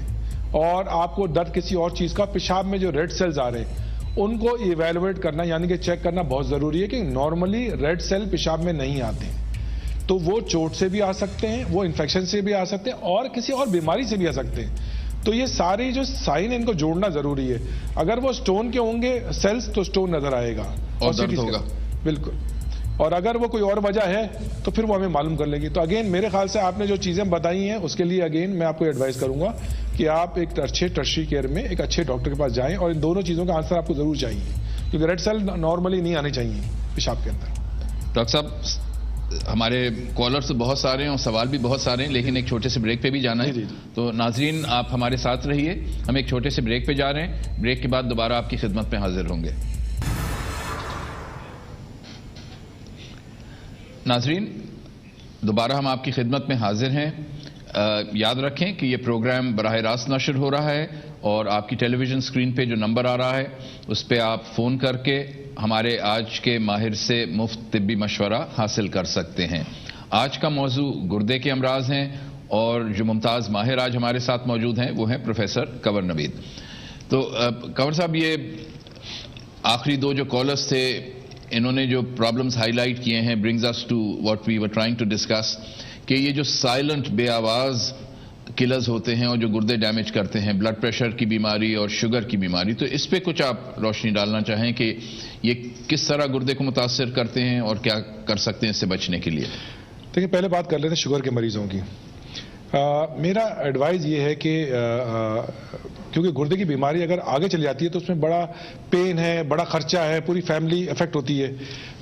اور آپ کو درد کسی اور چیز کا, پیشاب میں جو ریڈ سیلز آ رہے ہیں ان کو ایویلویٹ کرنا یعنی کہ چیک کرنا بہت ضروری ہے کہ نارملی ریڈ سیل پیشاب میں نہیں آتے ہیں, تو وہ چوٹ سے بھی آ سکتے ہیں, وہ انفیکشن سے بھی آ سکتے ہیں, اور کسی اور بیماری سے بھی آ سکتے ہیں. تو یہ سارے جو سائن ان کو جوڑنا ضروری ہے. اگر وہ سٹون کے ہوں گے سیلز تو سٹون نظر آئے گا اور درد ہوگا. بالکل. اور اگر وہ کوئی اور وجہ ہے تو پھر وہ ہمیں معلوم کر لے گی. تو اگین میرے خیال سے آپ نے جو چیزیں بتائی ہیں اس کے لیے اگین میں آپ کو ایڈوائز کروں گا کہ آپ ایک اچھے ٹرشری کیئر میں ایک اچھے ڈاکٹر کے پاس جائیں, اور ان دونوں چیزوں کا آنسر آپ کو ضرور چاہیے, کیونکہ ریڈ سیل نارملی نہیں آنے چاہیے پیشاب کے اندر. ڈاکٹر صاحب ہمارے کالرز بہت سارے ہیں اور سوال بھی بہت سارے ہیں, لیکن ایک چھوٹے سے بریک پہ بھی جانا ہے. تو ناظرین آپ ہمارے ساتھ رہیے, ہم ایک چھوٹے سے بریک پہ جا رہے ہیں, بریک کے بعد دوبارہ آپ کی خدمت میں حاضر ہوں گے. ناظرین دوبارہ ہم آپ کی خدمت میں حاضر ہیں. یاد رکھیں کہ یہ پروگرام براہ راست نشر ہو رہا ہے, اور آپ کی ٹیلی ویژن اسکرین پہ جو نمبر آ رہا ہے اس پہ آپ فون کر کے ہمارے آج کے ماہر سے مفت طبی مشورہ حاصل کر سکتے ہیں. آج کا موضوع گردے کے امراض ہیں, اور جو ممتاز ماہر آج ہمارے ساتھ موجود ہیں وہ ہیں پروفیسر کنور نوید. تو کنور صاحب یہ آخری دو جو کالرز تھے انہوں نے جو پرابلمز ہائی لائٹ کیے ہیں, brings us to what we were trying to discuss, کہ یہ جو سائلنٹ بے آواز کلرز ہوتے ہیں اور جو گردے ڈیمیج کرتے ہیں, بلڈ پریشر کی بیماری اور شوگر کی بیماری, تو اس پہ کچھ آپ روشنی ڈالنا چاہیں کہ یہ کس طرح گردے کو متاثر کرتے ہیں اور کیا کر سکتے ہیں اس سے بچنے کے لیے؟ دیکھیں پہلے بات کر لیتے ہیں شوگر کے مریضوں کی. میرا ایڈوائز یہ ہے کہ کیونکہ گردے کی بیماری اگر آگے چلی جاتی ہے تو اس میں بڑا پین ہے, بڑا خرچہ ہے, پوری فیملی افیکٹ ہوتی ہے,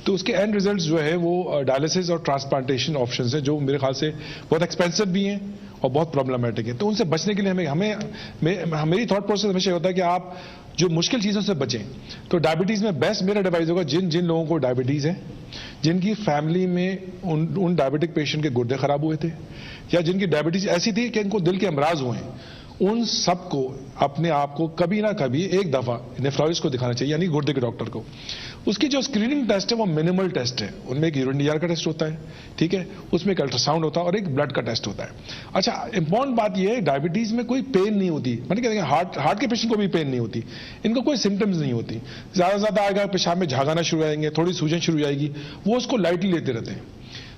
تو اس کے اینڈ ریزلٹس جو ہے وہ ڈائلسس اور ٹرانسپلانٹیشن آپشنز ہیں جو میرے خیال سے بہت ایکسپینسو بھی ہیں اور بہت پرابلمٹک ہیں. تو ان سے بچنے کے لیے میری تھاٹ پروسیس ہمیشہ ہوتا ہے کہ آپ جو مشکل چیزوں سے بچیں. تو ڈائبٹیز میں بیسٹ میرا ایڈوائز ہوگا جن لوگوں کو ڈائبٹیز ہے, جن کی فیملی میں ان ڈائبٹک پیشنٹ کے گردے خراب ہوئے تھے, یا جن کی ڈائبٹیز ایسی تھی کہ ان کو دل کے امراض ہوئے ہیں, ان سب کو اپنے آپ کو کبھی نہ کبھی ایک دفعہ نیفرولوجسٹ کو دکھانا چاہیے, یعنی گردے کے ڈاکٹر کو. اس کی جو اسکریننگ ٹیسٹ ہے وہ منیمل ٹیسٹ ہے, ان میں ایک یورین ڈی آر کا ٹیسٹ ہوتا ہے, ٹھیک ہے, اس میں ایک الٹرا ساؤنڈ ہوتا ہے اور ایک بلڈ کا ٹیسٹ ہوتا ہے. اچھا امپورٹنٹ بات یہ ہے ڈائبٹیز میں کوئی پین نہیں ہوتی, میں کہتے ہیں ہارٹ کے پیشنٹ کو بھی پین نہیں ہوتی, ان کو کوئی سمٹمز نہیں ہوتی. زیادہ سے زیادہ آئے گا پیشاب میں جھاگانا شروع ہو جائیں گے, تھوڑی سوجن شروع ہو جائے گی, وہ اس کو لائٹلی لیتے رہتے ہیں.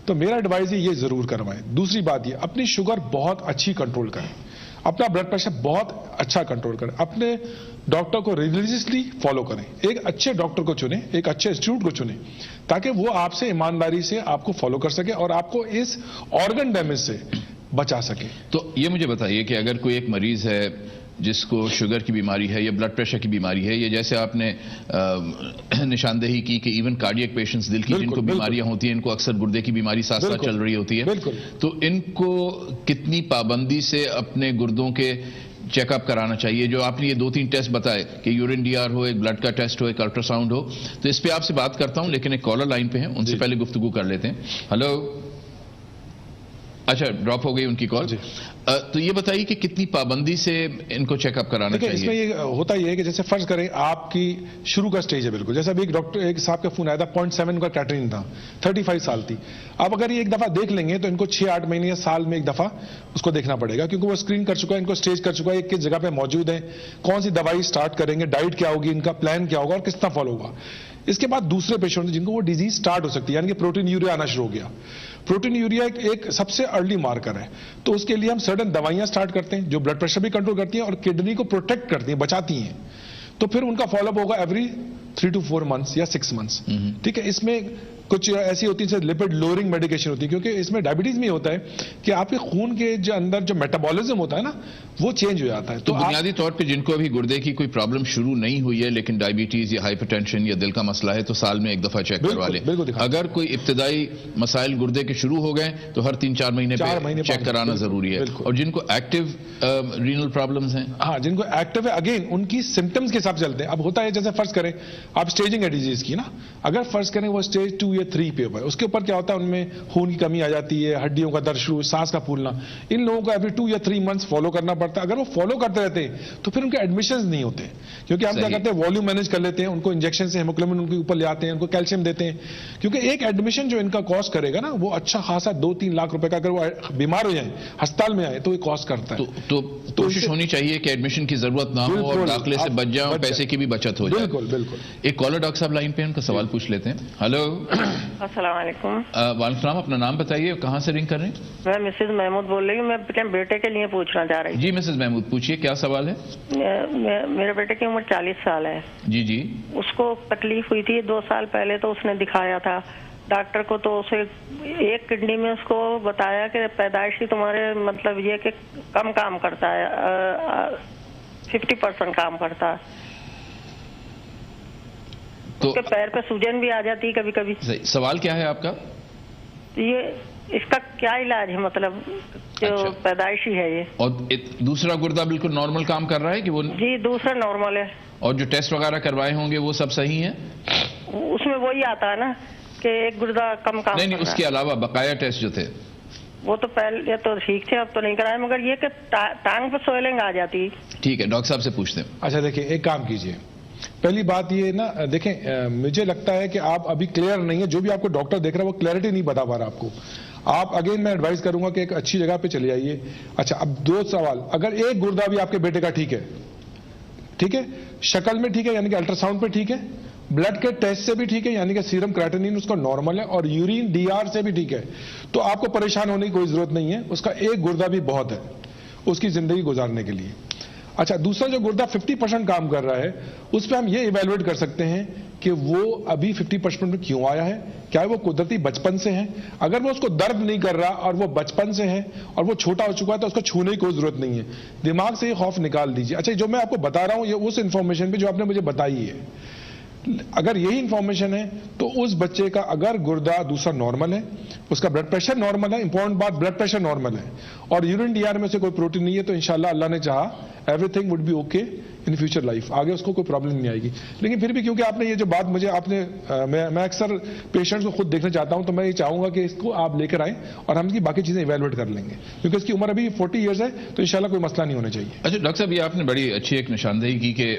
تو میرا ایڈوائز ہے یہ ضرور کروائیں. دوسری بات یہ اپنی شوگر بہت اچھی کنٹرول کریں, اپنا بلڈ پریشر بہت اچھا کنٹرول کریں, اپنے ڈاکٹر کو ریلیجسلی فالو کریں, ایک اچھے ڈاکٹر کو چنیں, ایک اچھے انسٹیٹیوٹ کو چنیں, تاکہ وہ آپ سے ایمانداری سے آپ کو فالو کر سکے اور آپ کو اس آرگن ڈیمیج سے بچا سکے. تو یہ مجھے بتائیے کہ اگر کوئی ایک مریض ہے جس کو شوگر کی بیماری ہے یا بلڈ پریشر کی بیماری ہے, یا جیسے آپ نے نشاندہی کی کہ ایون کارڈیک پیشنٹس دل کی جن کو بیماریاں ہوتی ہیں ان کو اکثر گردے کی بیماری ساتھ ساتھ چل رہی ہوتی ہے, تو ان کو کتنی پابندی سے اپنے گردوں کے چیک اپ کرانا چاہیے؟ جو آپ نے یہ 2-3 ٹیسٹ بتائے کہ یورین ڈی آر ہو, ایک بلڈ کا ٹیسٹ ہو, ایک الٹرا ساؤنڈ ہو, تو اس پہ آپ سے بات کرتا ہوں, لیکن ایک کالر لائن پہ ہیں, ان سے پہلے گفتگو کر لیتے ہیں. ہلو, اچھا ڈراپ ہو گئی ان کی کال. تو یہ بتائیے کہ کتنی پابندی سے ان کو چیک اپ کرانا چاہیے؟ اس میں یہ ہوتا یہ ہے کہ جیسے فرض کریں آپ کی شروع کا سٹیج ہے, بالکل جیسے ابھی ایک ڈاکٹر ایک صاحب کا فون آیا تھا 0.7 کا کیٹرین تھا, 35 سال تھی. اب اگر یہ ایک دفعہ دیکھ لیں گے تو ان کو 6-8 مہینے یا سال میں ایک دفعہ اس کو دیکھنا پڑے گا, کیونکہ وہ اسکرین کر چکا ہے, ان کو اسٹیج کر چکا ہے, کس جگہ پہ موجود ہے, کون سی دوائی اسٹارٹ کریں گے, ڈائٹ کیا ہوگی, ان کا پلان کیا ہوگا اور کس طرح فالو ہوگا. اس کے بعد دوسرے پیشنٹ جن کو وہ ڈیزیز سٹارٹ ہو سکتی ہے, یعنی کہ پروٹین یوریا آنا شروع ہو گیا. پروٹین یوریا ایک سب سے ارلی مارکر ہے, تو اس کے لیے ہم سرٹن دوائیاں سٹارٹ کرتے ہیں جو بلڈ پریشر بھی کنٹرول کرتی ہیں اور کڈنی کو پروٹیکٹ کرتی ہیں, بچاتی ہیں. تو پھر ان کا فالو اپ ہوگا ایوری 3 to 4 months یا 6 months, ٹھیک ہے. اس میں کچھ ایسی ہوتی ہیں لپڈ لوئرنگ میڈیکیشن ہوتی ہے، کیونکہ اس میں ڈائبٹیز میں ہوتا ہے کہ آپ کے خون کے جو اندر جو میٹابولزم ہوتا ہے نا وہ چینج ہو جاتا ہے. تو بنیادی طور پہ جن کو ابھی گردے کی کوئی پرابلم شروع نہیں ہوئی ہے لیکن ڈائبٹیز یا ہائپر ٹینشن یا دل کا مسئلہ ہے تو سال میں ایک دفعہ چیک کروا لیں. اگر کوئی ابتدائی مسائل گردے کے شروع ہو گئے تو ہر 3-4 مہینے پہ چیک کرانا ضروری ہے. اور جن کو ایکٹیو رینل پرابلمز ہیں، ہاں جن کو ایکٹیو ہے اگین ان کی سمٹمز کے حساب سے چلتے ہیں. اب ہوتا ہے جیسے فرض کریں آپ اسٹیجنگ ہے ڈیزیز کی نا، اگر فرض کریں وہ اسٹیج 2 یا 3 پہ ہوا ہے، اس کے اوپر کیا ہوتا ہے ان میں خون کی کمی آ جاتی ہے، ہڈیوں کا درد شروع، سانس کا پھولنا، ان لوگوں کو ایوری 2 یا 3 منتھس فالو کرنا پڑتا ہے. اگر وہ فالو کرتے رہتے ہیں تو پھر ان کے ایڈمیشنز نہیں ہوتے، کیونکہ ہم کیا کرتے ہیں والیوم مینیج کر لیتے ہیں، ان کو انجیکشن سے ہیموگلوبن ان کے اوپر لے آتے ہیں، ان کو کیلشیم دیتے ہیں. کیونکہ ایک ایڈمیشن جو ان کا کاسٹ کرے گا نا وہ اچھا خاصا 2-3 لاکھ روپے کا، اگر وہ بیمار ہو جائیں ہسپتال میں آئے تو یہ کاسٹ کرتا ہے. تو کوشش ہونی چاہیے کہ ایڈمیشن کی ضرورت نہ ہو اور داخلے سے بچ جائیں اور پیسے کی بھی بچت ہو جائے. بالکل بالکل. ایک کالر ڈاکٹر صاحب لائن پہ ان کا سوال پوچھ لیتے ہیں. ہلو، السلام علیکم. وعلیکم السلام. اپنا نام بتائیے اور کہاں سے رنگ کر رہے ہیں؟ میں مسز محمود بول رہی ہوں. میں اپنے بیٹے کے لیے پوچھنا چاہ رہی ہوں. جی مسز محمود پوچھیے، کیا سوال ہے؟ میرے بیٹے کی عمر 40 سال ہے. جی جی. اس کو تکلیف ہوئی تھی 2 سال پہلے، تو اس نے دکھایا تھا ڈاکٹر کو، تو اسے ایک کڈنی میں اس کو بتایا کہ پیدائشی تمہارے مطلب یہ کہ کم کام کرتا ہے، 50% کام کرتا ہے. تو اس کے پیر پہ سوجن بھی آ جاتی ہے کبھی کبھی. سوال کیا ہے آپ کا؟ یہ اس کا کیا علاج ہے، مطلب جو پیدائشی ہے یہ. اور دوسرا گردہ بالکل نارمل کام کر رہا ہے کہ وہ؟ جی دوسرا نارمل ہے. اور جو ٹیسٹ وغیرہ کروائے ہوں گے وہ سب صحیح ہیں؟ اس میں وہی آتا ہے نا کہ ایک گردہ کم کام. نہیں، اس کے علاوہ بقایا ٹیسٹ جو تھے وہ تو پہلے تو ٹھیک تھے، اب تو نہیں کرائے، مگر یہ کہ ٹانگ پہ سویلنگ آ جاتی. ٹھیک ہے، ڈاکٹر صاحب سے پوچھتے ہیں. اچھا دیکھیں ایک کام کیجئے، پہلی بات یہ نا دیکھیں مجھے لگتا ہے کہ آپ ابھی کلیئر نہیں ہے، جو بھی آپ کو ڈاکٹر دیکھ رہا ہے وہ کلیئرٹی نہیں بتا پا رہا آپ کو. آپ اگین میں ایڈوائز کروں گا کہ ایک اچھی جگہ پہ چلے جائیے. اچھا اب 2 سوال، اگر ایک گردہ بھی آپ کے بیٹے کا ٹھیک ہے شکل میں ٹھیک ہے یعنی کہ الٹرا ساؤنڈ پہ ٹھیک ہے، بلڈ کے ٹیسٹ سے بھی ٹھیک ہے یعنی کہ سیرم کریٹنین اس کا نارمل ہے، اور یورین DR سے بھی ٹھیک ہے، تو آپ کو پریشان ہونے کی کوئی ضرورت نہیں ہے. اس کا ایک گردہ بھی بہت ہے اس کی زندگی گزارنے کے لیے. اچھا دوسرا جو گردہ 50% کام کر رہا ہے اس پہ ہم یہ ایویلویٹ کر سکتے ہیں کہ وہ ابھی 50% میں کیوں آیا ہے. کیا وہ قدرتی بچپن سے ہے؟ اگر وہ اس کو درد نہیں کر رہا اور وہ بچپن سے ہے اور وہ چھوٹا ہو چکا ہے تو اس کو چھونے کی کوئی ضرورت نہیں ہے. دماغ سے یہ خوف نکال دیجیے. اچھا جو میں آپ کو بتا رہا ہوں یہ اس انفارمیشن پہ جو آپ نے مجھے بتائی ہے، اگر یہی انفارمیشن ہے تو اس بچے کا اگر گردہ دوسرا نارمل ہے، اس کا بلڈ پریشر نارمل ہے، امپورٹنٹ بات بلڈ پریشر نارمل ہے، اور یورین DR میں سے کوئی پروٹین نہیں ہے، تو انشاءاللہ اللہ نے چاہا everything would be okay in future life. آگے اس کو کوئی پرابلم نہیں آئے گی. لیکن پھر بھی کیونکہ آپ نے یہ جو بات مجھے آپ نے میں اکثر پیشنٹس کو خود دیکھنا چاہتا ہوں، تو میں یہ چاہوں گا کہ اس کو آپ لے کر آئیں اور ہم اس کی باقی چیزیں ایویلویٹ کر لیں گے، کیونکہ اس کی عمر ابھی 40 ایئرز ہے تو انشاءاللہ کوئی مسئلہ نہیں ہونا چاہیے. اچھا ڈاکٹر صاحب یہ آپ نے بڑی اچھی ایک نشاندہی کی کہ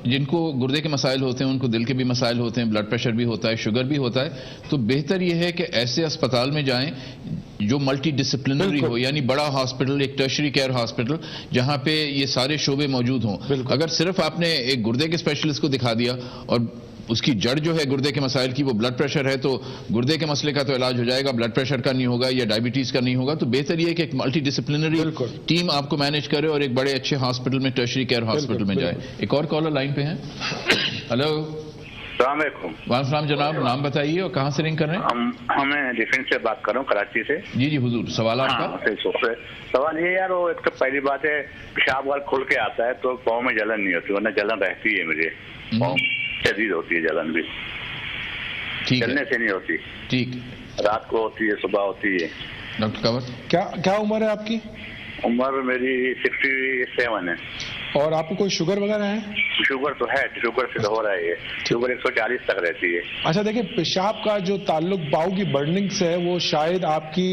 جن کو گردے کے مسائل ہوتے ہیں ان کو دل کے بھی مسائل ہوتے ہیں، بلڈ پریشر بھی ہوتا ہے، شوگر بھی ہوتا ہے، تو بہتر یہ ہے کہ ایسے اسپتال میں جائیں جو ملٹی ڈسپلنری ہو، یعنی بڑا ہاسپٹل، ایک ٹرشری کیئر ہاسپٹل جہاں پہ یہ سارے شعبے موجود ہوں. اگر صرف آپ نے ایک گردے کے اسپیشلسٹ کو دکھا دیا اور اس کی جڑ جو ہے گردے کے مسائل کی وہ بلڈ پریشر ہے تو گردے کے مسئلے کا تو علاج ہو جائے گا، بلڈ پریشر کا نہیں ہوگا یا ڈائبٹیز کا نہیں ہوگا. تو بہتر یہ ہے کہ ایک ملٹی ڈسپلنری ٹیم آپ کو مینیج کرے اور ایک بڑے اچھے ہاسپٹل میں، ٹرشری کیئر ہاسپٹل میں جائے. ایک اور کالر لائن پہ ہیں. ہلو السلام علیکم. وعلیکم السلام جناب، نام بتائیے اور کہاں سے رنگ کر رہے ہیں؟ میں ڈیفینس سے بات کر رہا ہوں، کراچی سے. جی حضور سوال آپ کا؟ سوال یہ یار وہ ایک تو پہلی بات ہے پیشاب وال کھل کے آتا ہے تو پاؤں میں جلن نہیں ہوتی، ورنہ جلن رہتی ہے مجھے، پاؤں شدید ہوتی ہے جلن بھی، چلنے سے نہیں ہوتی. ٹھیک. رات کو ہوتی ہے، صبح ہوتی ہے. ڈاکٹر کنور کیا عمر ہے آپ کی؟ عمر میری 67 ہے. اور آپ کو کوئی شوگر وغیرہ ہے؟ شوگر تو ہے، شوگر سے تو ہو رہا ہے، یہ شوگر 140 تک رہتی ہے. اچھا دیکھیں پیشاب کا جو تعلق باؤ کی برننگ سے ہے وہ شاید آپ کی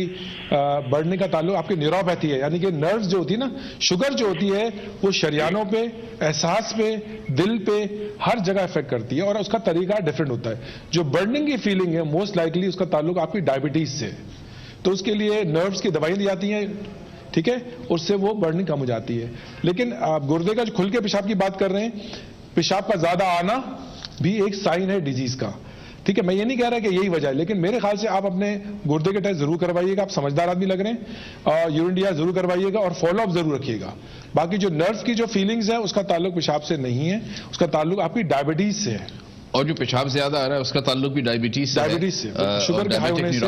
بڑھنے کا تعلق آپ کی نیوروپیتھی ہے، یعنی کہ نروز جو ہوتی ہے نا، شوگر جو ہوتی ہے وہ شریانوں پہ، احساس پہ، دل پہ، ہر جگہ افیکٹ کرتی ہے اور اس کا طریقہ ڈفرینٹ ہوتا ہے. جو برننگ کی فیلنگ ہے موسٹ لائکلی اس کا تعلق آپ کی ڈائبٹیز سے، تو اس کے لیے نروز کی دوائیں دی جاتی ہیں، ٹھیک ہے، اس سے وہ برننگ کم ہو جاتی ہے. لیکن آپ گردے کا جو کھل کے پیشاب کی بات کر رہے ہیں، پیشاب کا زیادہ آنا بھی ایک سائن ہے ڈیزیز کا، ٹھیک ہے. میں یہ نہیں کہہ رہا کہ یہی وجہ ہے، لیکن میرے خیال سے آپ اپنے گردے کے ٹیسٹ ضرور کروائیے گا، آپ سمجھدار آدمی لگ رہے ہیں، اور یورین DR ضرور کروائیے گا اور فالو اپ ضرور رکھیے گا. باقی جو نروز کی جو فیلنگز ہے اس کا تعلق پیشاب سے نہیں ہے، اس کا تعلق آپ کی ڈائبٹیز سے ہے. اور جو پیشاب زیادہ آ رہا ہے اس کا تعلق بھی ڈائبٹیز سے شوگر کے ہائی ہونے سے.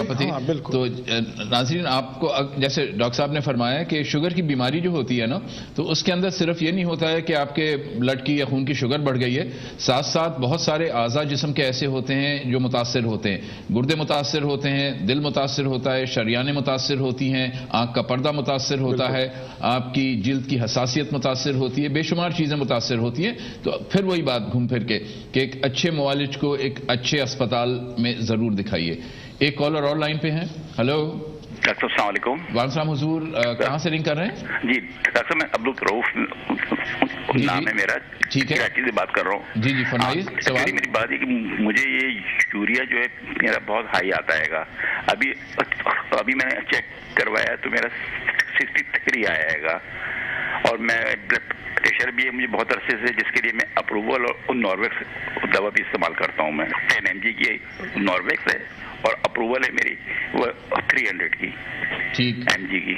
تو ناظرین آپ کو جیسے ڈاکٹر صاحب نے فرمایا کہ شوگر کی بیماری جو ہوتی ہے نا تو اس کے اندر صرف یہ نہیں ہوتا ہے کہ آپ کے بلڈ کی یا خون کی شوگر بڑھ گئی ہے, ساتھ ساتھ بہت سارے اعضاء جسم کے ایسے ہوتے ہیں جو متاثر ہوتے ہیں. گردے متاثر ہوتے ہیں, دل متاثر ہوتا ہے, شریانیں متاثر ہوتی ہیں, آنکھ کا پردہ متاثر ہوتا ہے, آپ کی جلد کی حساسیت متاثر ہوتی ہے, بے شمار چیزیں متاثر ہوتی ہیں. تو پھر وہی بات گھوم پھر کے کہ ایک اچھے معالج کو ایک اچھے اسپتال میں ضرور دکھائیے. ایک کالر اور لائن پہ ہیں. ہلو ڈاکٹر السلام علیکم. وعلیکم السلام حضور, کہاں سے رنگ کر رہے ہیں؟ جی ڈاکٹر صاحب میں عبدالرؤف نام ہے میرا, ٹھیک ہے, کراچی سے بات کر رہا ہوں. جی فرمائیے سوال. میری بات ہے کہ مجھے یہ یوریا جو ہے میرا بہت ہائی آتا ہے گا. ابھی میں نے چیک کروایا تو میرا 63 آیا گا, اور میں بلڈ پریشر بھی ہے مجھے بہت عرصے سے, جس کے لیے میں اپروول اور نارویکس دوا بھی استعمال کرتا ہوں. میں 10 mg کی نارویکس ہے اور اپروول ہے میری وہ 300 کی mg کی.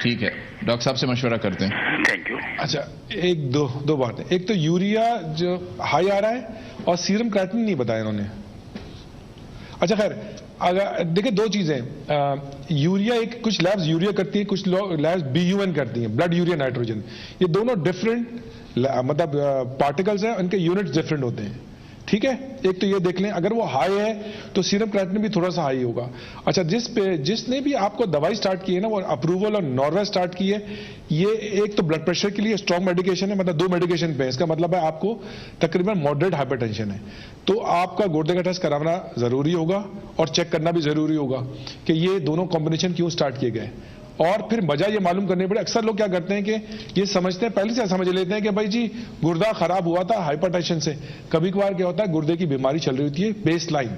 ٹھیک ہے, ڈاکٹر صاحب سے مشورہ کرتے ہیں. Thank you. اچھا ایک دو باتیں. ایک تو یوریا جو ہائی آ رہا ہے اور سیرم کرائٹن نہیں بتایا انہوں نے. اچھا خیر, اگر دیکھیں دو چیزیں, یوریا ایک کچھ لیبز یوریا کرتی ہیں, کچھ لیبز BUN کرتی ہیں, بلڈ یوریا نائٹروجن. یہ دونوں ڈفرینٹ مطلب پارٹیکلز ہیں, ان کے یونٹس ڈفرینٹ ہوتے ہیں. ٹھیک ہے, ایک تو یہ دیکھ لیں, اگر وہ ہائی ہے تو سیرم کرائٹن بھی تھوڑا سا ہائی ہوگا. اچھا جس نے بھی آپ کو دوائی سٹارٹ کی ہے نا وہ اپروول اور نارویکس سٹارٹ کی ہے, یہ ایک تو بلڈ پریشر کے لیے اسٹرانگ میڈیکیشن ہے, مطلب 2 میڈیکیشن پہ. اس کا مطلب ہے آپ کو تقریباً ماڈریٹ ہائپر ٹینشن ہے, تو آپ کا گردے کا ٹیسٹ کرانا ضروری ہوگا اور چیک کرنا بھی ضروری ہوگا کہ یہ دونوں کمبینیشن کیوں سٹارٹ کیے گئے. اور پھر وجہ یہ معلوم کرنی پڑے. اکثر لوگ کیا کرتے ہیں کہ یہ سمجھتے ہیں, پہلے سے سمجھ لیتے ہیں کہ بھائی جی گردہ خراب ہوا تھا ہائپر ٹینشن سے. کبھی کبھار کیا ہوتا ہے گردے کی بیماری چل رہی ہوتی ہے بیس لائن,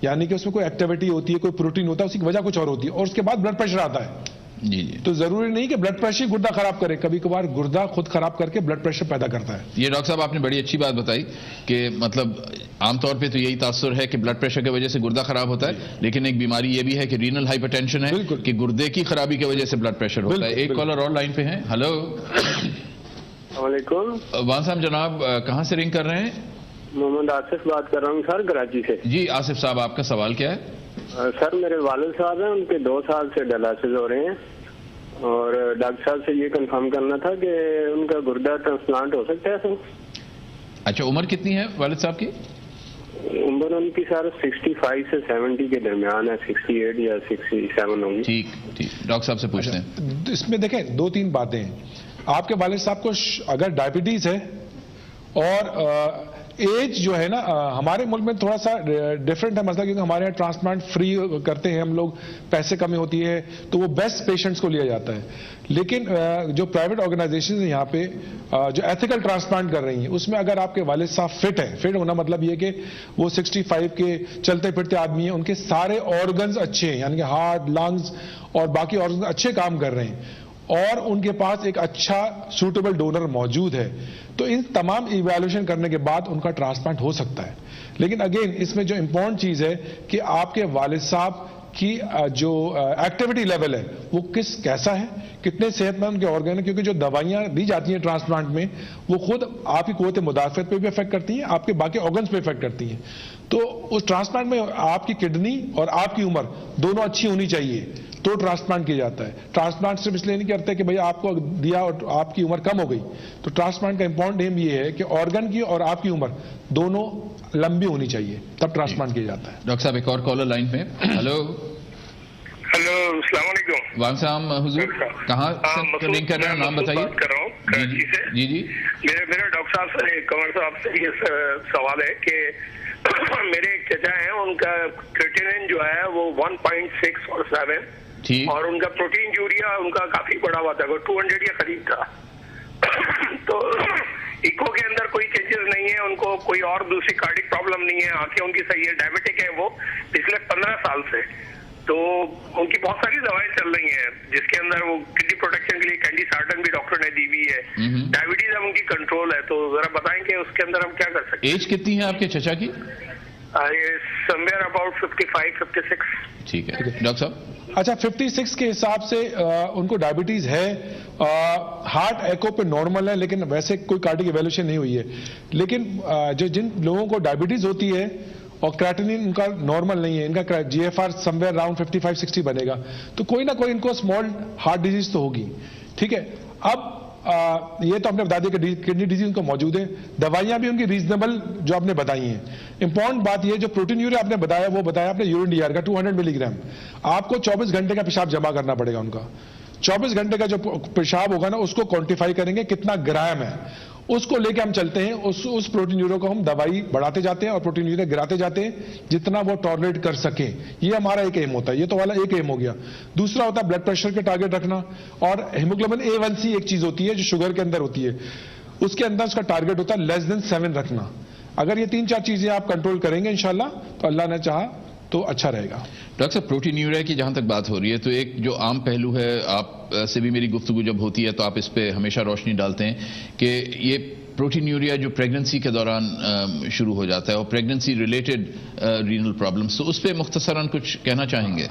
یعنی کہ اس میں کوئی ایکٹیویٹی ہوتی ہے, کوئی پروٹین ہوتا ہے, اس کی وجہ کچھ اور ہوتی ہے, اور اس کے بعد بلڈ پریشر آتا ہے. جی تو ضروری نہیں کہ بلڈ پریشر گردہ خراب کرے, کبھی کبھار گردہ خود خراب کر کے بلڈ پریشر پیدا کرتا ہے. یہ ڈاکٹر صاحب آپ نے بڑی اچھی بات بتائی کہ مطلب عام طور پہ تو یہی تاثر ہے کہ بلڈ پریشر کی وجہ سے گردہ خراب ہوتا ہے, لیکن ایک بیماری یہ بھی ہے کہ رینل ہائپر ٹینشن ہے کہ گردے کی خرابی کی وجہ سے بلڈ پریشر ہوتا ہے. ایک کالر اور لائن پہ ہیں. ہلو السلام علیکم. وان صاحب جناب کہاں سے رنگ کر رہے ہیں؟ محمد آصف بات کر رہا ہوں سر, کراچی سے. جی آصف صاحب آپ کا سوال کیا ہے؟ سر میرے والد صاحب ہیں, ان کے 2 سال سے ڈائلسس ہو رہے ہیں, اور ڈاکٹر صاحب سے یہ کنفرم کرنا تھا کہ ان کا گردہ ٹرانسپلانٹ ہو سکتا ہے سر. اچھا عمر کتنی ہے والد صاحب کی؟ عمر ان کی سر 65 سے 70 کے درمیان ہے, 68 یا 67 ہوگی. ٹھیک ڈاکٹر صاحب سے پوچھتے ہیں. اس میں دیکھیں 2-3 باتیں ہیں. آپ کے والد صاحب کو اگر ڈائبٹیز ہے اور ایج جو ہے نا, ہمارے ملک میں تھوڑا سا ڈفرینٹ ہے مسئلہ, کیونکہ ہمارے یہاں ٹرانسپلانٹ فری کرتے ہیں ہم لوگ, پیسے کمی ہوتی ہے تو وہ بیسٹ پیشنٹس کو لیا جاتا ہے. لیکن جو پرائیویٹ آرگنائزیشن ہیں یہاں پہ جو ایتھیکل ٹرانسپلانٹ کر رہی ہیں, اس میں اگر آپ کے والد صاحب فٹ ہیں, فٹ ہونا مطلب یہ کہ وہ 65 کے چلتے پھرتے آدمی ہیں, ان کے سارے آرگنز اچھے ہیں, یعنی کہ ہارٹ, لنگز اور باقی آرگنز اچھے کام کر رہے ہیں, اور ان کے پاس ایک اچھا سوٹیبل ڈونر موجود ہے, تو ان تمام ایویلویشن کرنے کے بعد ان کا ٹرانسپلانٹ ہو سکتا ہے. لیکن اگین اس میں جو امپورٹنٹ چیز ہے کہ آپ کے والد صاحب کی جو ایکٹیویٹی لیول ہے وہ کیسا ہے, کتنے صحت مند ان کے آرگن ہیں, کیونکہ جو دوائیاں دی جاتی ہیں ٹرانسپلانٹ میں وہ خود آپ کی قوت مدافعت پہ بھی افیکٹ کرتی ہیں, آپ کے باقی آرگنز پہ افیکٹ کرتی ہیں. تو اس ٹرانسپلانٹ میں آپ کی کڈنی اور آپ کی عمر دونوں اچھی ہونی چاہیے تو ٹرانسپلانٹ کیا جاتا ہے. ٹرانسپلانٹ صرف اس لیے نہیں کرتے کہ بھئی آپ کو دیا اور آپ کی عمر کم ہو گئی, تو ٹرانسپلانٹ کا امپورٹنٹ ایم یہ ہے کہ آرگن کی اور آپ کی عمر دونوں لمبی ہونی چاہیے, تب ٹرانسپلانٹ کیا جاتا ہے. ڈاکٹر صاحب ایک اور کالر لائن پہ. ہلو السلام علیکم. وعلیکم السلام حضور, کہاں سے لنک کر رہے ہیں, نام بتائیے. بات کر رہا ہوں کراچی سے. جی میرا ڈاکٹر صاحب سے, کنور صاحب سے یہ سوال ہے کہ میرے ایک چچا ہیں, ان کا کریٹینن جو ہے وہ 1.6 اور 7, اور ان کا پروٹین یوریا ان کا کافی بڑا ہوا تھا, 200 کے قریب تھا. تو ایکو کے اندر کوئی چینجز نہیں ہے, ان کو کوئی اور دوسری کارڈک پرابلم نہیں ہے, آنکھیں ان کی صحیح ہے, ڈائبٹک ہے وہ پچھلے 15 سال سے. تو ان کی بہت ساری دوائیں چل رہی ہیں جس کے اندر وہ کڈنی پروٹیکشن کے لیے کینڈی سارٹن بھی ڈاکٹر نے دی ہوئی ہے, ڈائبٹیز اب ان کی کنٹرول ہے. تو ذرا بتائیں کہ اس کے اندر ہم کیا کر سکتے ہیں. ایج کتنی ہے آپ کے چچا کی؟ somewhere about 55, 56. ٹھیک ہے ڈاکٹر صاحب. اچھا 56 کے حساب سے ان کو ڈائبٹیز ہے, ہارٹ ایکو پہ نارمل ہے لیکن ویسے کوئی کارڈک ایویلویشن نہیں ہوئی ہے, لیکن جن لوگوں کو ڈائبٹیز ہوتی ہے اور کریٹنین ان کا نارمل نہیں ہے, ان کا جی ایف آر سمویئر اراؤنڈ 55-60 بنے گا, تو کوئی نہ کوئی ان کو اسمال ہارٹ ڈیزیز تو ہوگی. ٹھیک ہے, اب یہ تو ہم نے بتا دیا کہ کڈنی ڈیزیز ان کو موجود ہے, دوائیاں بھی ان کی ریزنیبل جو آپ نے بتائی ہیں. امپورٹنٹ بات یہ جو پروٹین یوریا آپ نے بتایا وہ بتایا آپ نے یورین ڈی آر کا 200 ملی گرام, آپ کو 24 گھنٹے کا پیشاب جمع کرنا پڑے گا ان کا. 24 گھنٹے کا جو پیشاب ہوگا نا اس کو کوانٹیفائی کریں گے کتنا گرام ہے, اس کو لے کے ہم چلتے ہیں, اس پروٹین یوریا کو ہم دوائی بڑھاتے جاتے ہیں اور پروٹین یوریا گراتے جاتے ہیں جتنا وہ ٹالریٹ کر سکیں. یہ ہمارا ایک ایم ہوتا ہے, یہ تو والا ایک ایم ہو گیا. دوسرا ہوتا ہے بلڈ پریشر کے ٹارگٹ رکھنا, اور ہیموگلوبن A1C ایک چیز ہوتی ہے جو شوگر کے اندر ہوتی ہے, اس کے اندر اس کا ٹارگٹ ہوتا ہے لیس دین 7 رکھنا. اگر یہ 3-4 چیزیں آپ کنٹرول کریں گے انشاءاللہ تو اللہ نے چاہا تو اچھا رہے گا. ڈاکٹر صاحب پروٹین یوریا کی جہاں تک بات ہو رہی ہے تو ایک جو عام پہلو ہے, آپ سے بھی میری گفتگو جب ہوتی ہے تو آپ اس پہ ہمیشہ روشنی ڈالتے ہیں کہ یہ پروٹین یوریا جو پریگننسی کے دوران شروع ہو جاتا ہے اور پریگننسی ریلیٹڈ رینل پرابلمس, تو اس پہ مختصراً کچھ کہنا چاہیں گے؟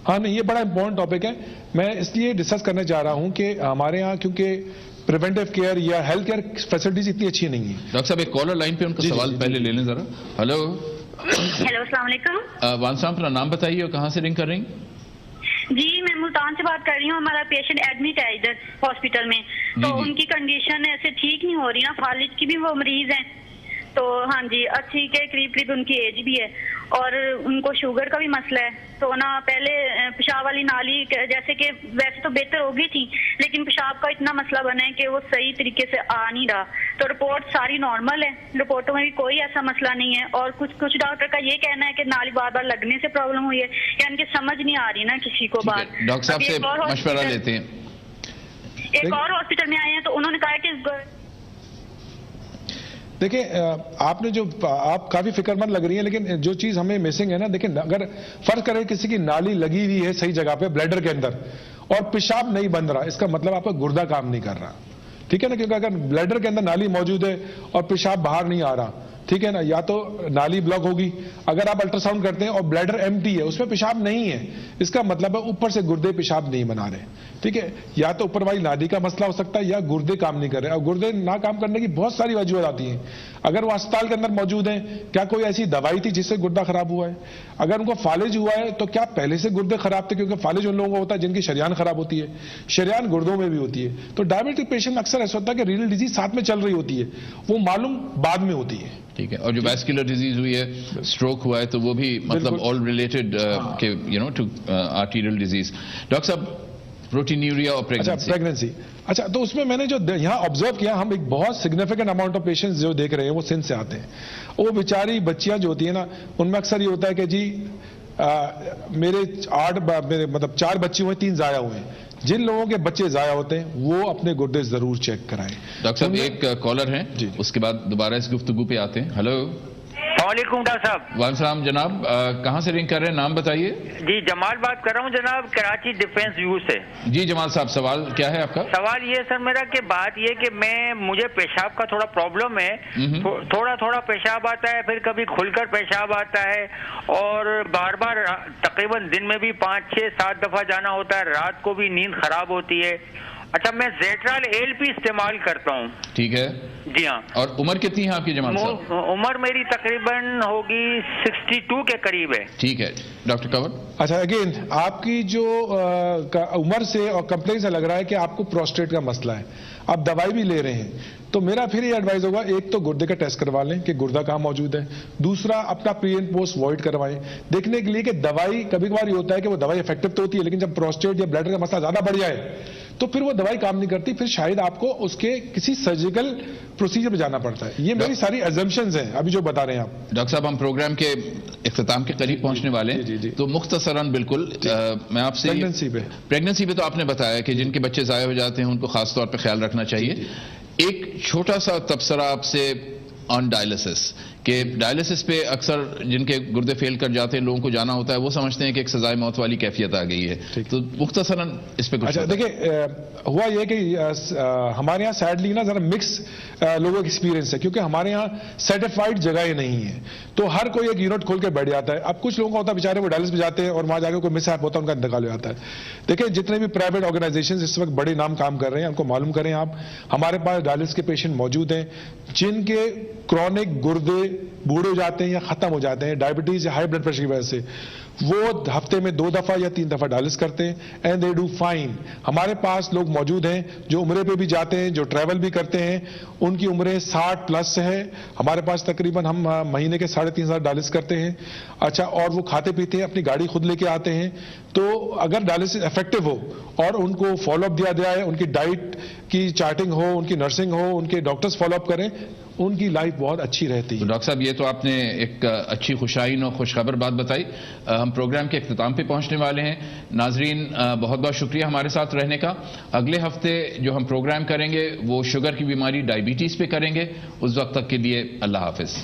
ہاں نہیں, یہ بڑا امپورٹنٹ ٹاپک ہے. میں اس لیے ڈسکس کرنے چاہ رہا ہوں کہ ہمارے ہاں کیونکہ پریونٹیو کیئر یا ہیلتھ کیئر فیسلٹیز اتنی اچھی نہیں ہیں. ڈاکٹر صاحب ایک کالر لائن پہ, ان کا سوال پہلے لے لیں ذرا. ہلو السلام علیکم. وان صاحب اپنا نام بتائیے اور کہاں سے رنگ کر رہی ہیں؟ جی میں ملتان سے بات کر رہی ہوں. ہمارا پیشنٹ ایڈمٹ ہے ادھر ہاسپٹل میں, تو ان کی کنڈیشن ایسے ٹھیک نہیں ہو رہی نا, فالج کی بھی وہ مریض ہیں, تو ہاں جی 80 کے قریب ان کی ایج بھی ہے, اور ان کو شوگر کا بھی مسئلہ ہے. تو نا پہلے پیشاب والی نالی جیسے کہ ویسے تو بہتر ہو گئی تھی, لیکن پیشاب کا اتنا مسئلہ بنا ہے کہ وہ صحیح طریقے سے آ نہیں رہا. تو رپورٹ ساری نارمل ہے, رپورٹوں میں بھی کوئی ایسا مسئلہ نہیں ہے, اور کچھ ڈاکٹر کا یہ کہنا ہے کہ نالی بار بار لگنے سے پرابلم ہوئی ہے, یعنی کہ سمجھ نہیں آ رہی نا کسی کو بات. ڈاکٹر صاحب سے مشورہ لیتے ہیں. ایک اور ہاسپٹل میں آئے ہیں تو انہوں نے کہا کہ دیکھیں آپ نے جو آپ کافی فکر مند لگ رہی ہیں, لیکن جو چیز ہمیں مسنگ ہے نا, دیکھیں اگر فرض کریں کسی کی نالی لگی ہوئی ہے صحیح جگہ پہ بلیڈر کے اندر اور پیشاب نہیں بند رہا, اس کا مطلب آپ کا گردہ کام نہیں کر رہا. ٹھیک ہے نا, کیونکہ اگر بلیڈر کے اندر نالی موجود ہے اور پیشاب باہر نہیں آ رہا, ٹھیک ہے نا, یا تو نالی بلاک ہوگی. اگر آپ الٹرا ساؤنڈ کرتے ہیں اور بلیڈر ایمٹی ہے, اس میں پیشاب نہیں ہے, اس کا مطلب ہے اوپر سے گردے پیشاب نہیں بنا رہے. ٹھیک ہے, یا تو اوپر والی نالی کا مسئلہ ہو سکتا ہے یا گردے کام نہیں کر رہے. اور گردے نہ کام کرنے کی بہت ساری وجوہات آتی ہیں. اگر وہ اسپتال کے اندر موجود ہیں, کیا کوئی ایسی دوائی تھی جس سے گردہ خراب ہوا ہے؟ اگر ان کو فالج ہوا ہے تو کیا پہلے سے گردے خراب تھے؟ کیونکہ فالج ان لوگوں کو ہوتا ہے جن کی شریان خراب ہوتی ہے, شریان گردوں میں بھی ہوتی ہے. تو ڈائبٹک پیشنٹ اکثر ایسا ہوتا ہے کہ رینل ڈیزیز ساتھ میں چل رہی ہوتی ہے, وہ معلوم بعد میں ہوتی ہے. ٹھیک ہے, اور جو ویسکولر ڈیزیز ہوئی ہے, اسٹروک ہوا ہے, تو وہ بھی مطلب آل ریلیٹڈ کہ ٹو آرٹیریل ڈیزیز. ڈاکٹر صاحب پروٹین یوریا اور پریگننسی, اچھا تو اس میں میں نے جو یہاں آبزرو کیا, ہم ایک بہت سگنیفیکنٹ اماؤنٹ آف پیشنٹس جو دیکھ رہے ہیں وہ سندھ سے آتے ہیں. وہ بیچاری بچیاں جو ہوتی ہیں نا, ان میں اکثر یہ ہوتا ہے کہ جی میرے 4 بچے ہوئے, 3 ضائع ہوئے ہیں. جن لوگوں کے بچے ضائع ہوتے ہیں وہ اپنے گردے ضرور چیک کرائیں. ڈاکٹر صاحب ایک کالر ہیں, اس کے بعد دوبارہ اس گفتگو پہ آتے ہیں. ہلو السلام علیکم ڈاکٹر صاحب. وعلیکم السلام جناب, کہاں سے رنگ کر رہے ہیں, نام بتائیے. جی جمال بات کر رہا ہوں جناب, کراچی ڈیفینس ویو سے. جی جمال صاحب سوال کیا ہے آپ کا؟ سوال یہ سر میرا کہ بات یہ کہ مجھے پیشاب کا تھوڑا پرابلم ہے, تھوڑا پیشاب آتا ہے, پھر کبھی کھل کر پیشاب آتا ہے, اور بار بار تقریباً دن میں بھی 5, 6, 7 دفعہ جانا ہوتا ہے, رات کو بھی نیند خراب ہوتی ہے. اچھا میں زیٹرال ALP استعمال کرتا ہوں. ٹھیک ہے, جی ہاں. اور عمر کتنی ہے آپ کی جمال صاحب؟ عمر میری تقریباً ہوگی 62 کے قریب ہے. ٹھیک ہے ڈاکٹر کنور. اچھا اگین آپ کی جو عمر سے اور کمپلین سے لگ رہا ہے کہ آپ کو پروسٹیٹ کا مسئلہ ہے, آپ دوائی بھی لے رہے ہیں, تو میرا پھر یہ ایڈوائز ہوگا, ایک تو گردے کا ٹیسٹ کروا لیں کہ گردہ کہاں موجود ہے. دوسرا اپنا پری اینڈ پوسٹ وائڈ کروائیں دیکھنے کے لیے کہ دوائی کبھی کبھار یہ ہوتا ہے کہ وہ دوائی افیکٹو تو ہوتی ہے, لیکن جب پروسٹیٹ یا بلیڈر کا مسئلہ زیادہ بڑھ جائے تو پھر وہ دوائی کام نہیں کرتی, پھر شاید آپ کو اس کے کسی سرجیکل پروسیجر پہ جانا پڑتا ہے. یہ میری ساری ایزمپشنز ہیں ابھی جو بتا رہے ہیں آپ. ڈاکٹر صاحب ہم پروگرام کے اختتام کے قریب پہنچنے والے ہیں, تو مختصراً بالکل میں آپ سے پریگننسی پہ تو آپ نے بتایا کہ جن کے بچے ضائع ہو جاتے ہیں ان کو خاص طور پہ خیال رکھنا چاہیے. ایک چھوٹا سا تبصرہ آپ سے آن ڈائلسس کہ ڈائلسس پہ اکثر جن کے گردے فیل کر جاتے ہیں لوگوں کو جانا ہوتا ہے وہ سمجھتے ہیں کہ ایک سزائے موت والی کیفیت آ گئی ہے. تو مختصراً اس پہ کچھ. اچھا دیکھیں ہوا یہ کہ ہمارے یہاں سیڈلی نا ذرا مکس لوگوں کا ایکسپیرینس ہے کیونکہ ہمارے یہاں سرٹیفائڈ جگہیں نہیں ہیں تو ہر کوئی ایک یونٹ کھول کے بیٹھ جاتا ہے. اب کچھ لوگوں کا ہوتا ہے بیچارے وہ ڈائلس پہ جاتے ہیں اور وہاں جا کے کوئی مس ہیپ ہوتا ہے ان کا انتقال ہو جاتا ہے. دیکھیں جتنے بھی پرائیویٹ آرگنائزیشنز اس وقت بڑے نام کام کر رہے ہیں ان کو معلوم کریں آپ, ہمارے پاس ڈائلس کے پیشنٹ موجود ہیں جن کے کرونک گردے بوڑھے ہو جاتے ہیں یا ختم ہو جاتے ہیں ڈائبٹیز یا ہائی بلڈ پریشر کی وجہ سے, وہ ہفتے میں 2 دفعہ یا 3 دفعہ ڈائلس کرتے ہیں اینڈ دے ڈو فائن. ہمارے پاس لوگ موجود ہیں جو عمرے پہ بھی جاتے ہیں, جو ٹریول بھی کرتے ہیں, ان کی عمریں 60+ ہے. ہمارے پاس تقریباً ہم مہینے کے 3,500 ڈائلس کرتے ہیں. اچھا اور وہ کھاتے پیتے ہیں, اپنی گاڑی خود لے کے آتے ہیں. تو اگر ڈائلسس افیکٹو ہو اور ان کو فالو اپ دیا جائے, ان کی ڈائٹ کی چارٹنگ ہو, ان کی نرسنگ ہو, ان کے ڈاکٹرز فالو اپ کریں, ان کی لائف بہت اچھی رہتی ہے. ڈاکٹر صاحب یہ تو آپ نے ایک اچھی خوشائن اور خوشخبر بات بتائی. ہم پروگرام کے اختتام پہ پہنچنے والے ہیں. ناظرین بہت بہت شکریہ ہمارے ساتھ رہنے کا. اگلے ہفتے جو ہم پروگرام کریں گے وہ شوگر کی بیماری ڈائبٹیز پہ کریں گے. اس وقت تک کے لیے اللہ حافظ.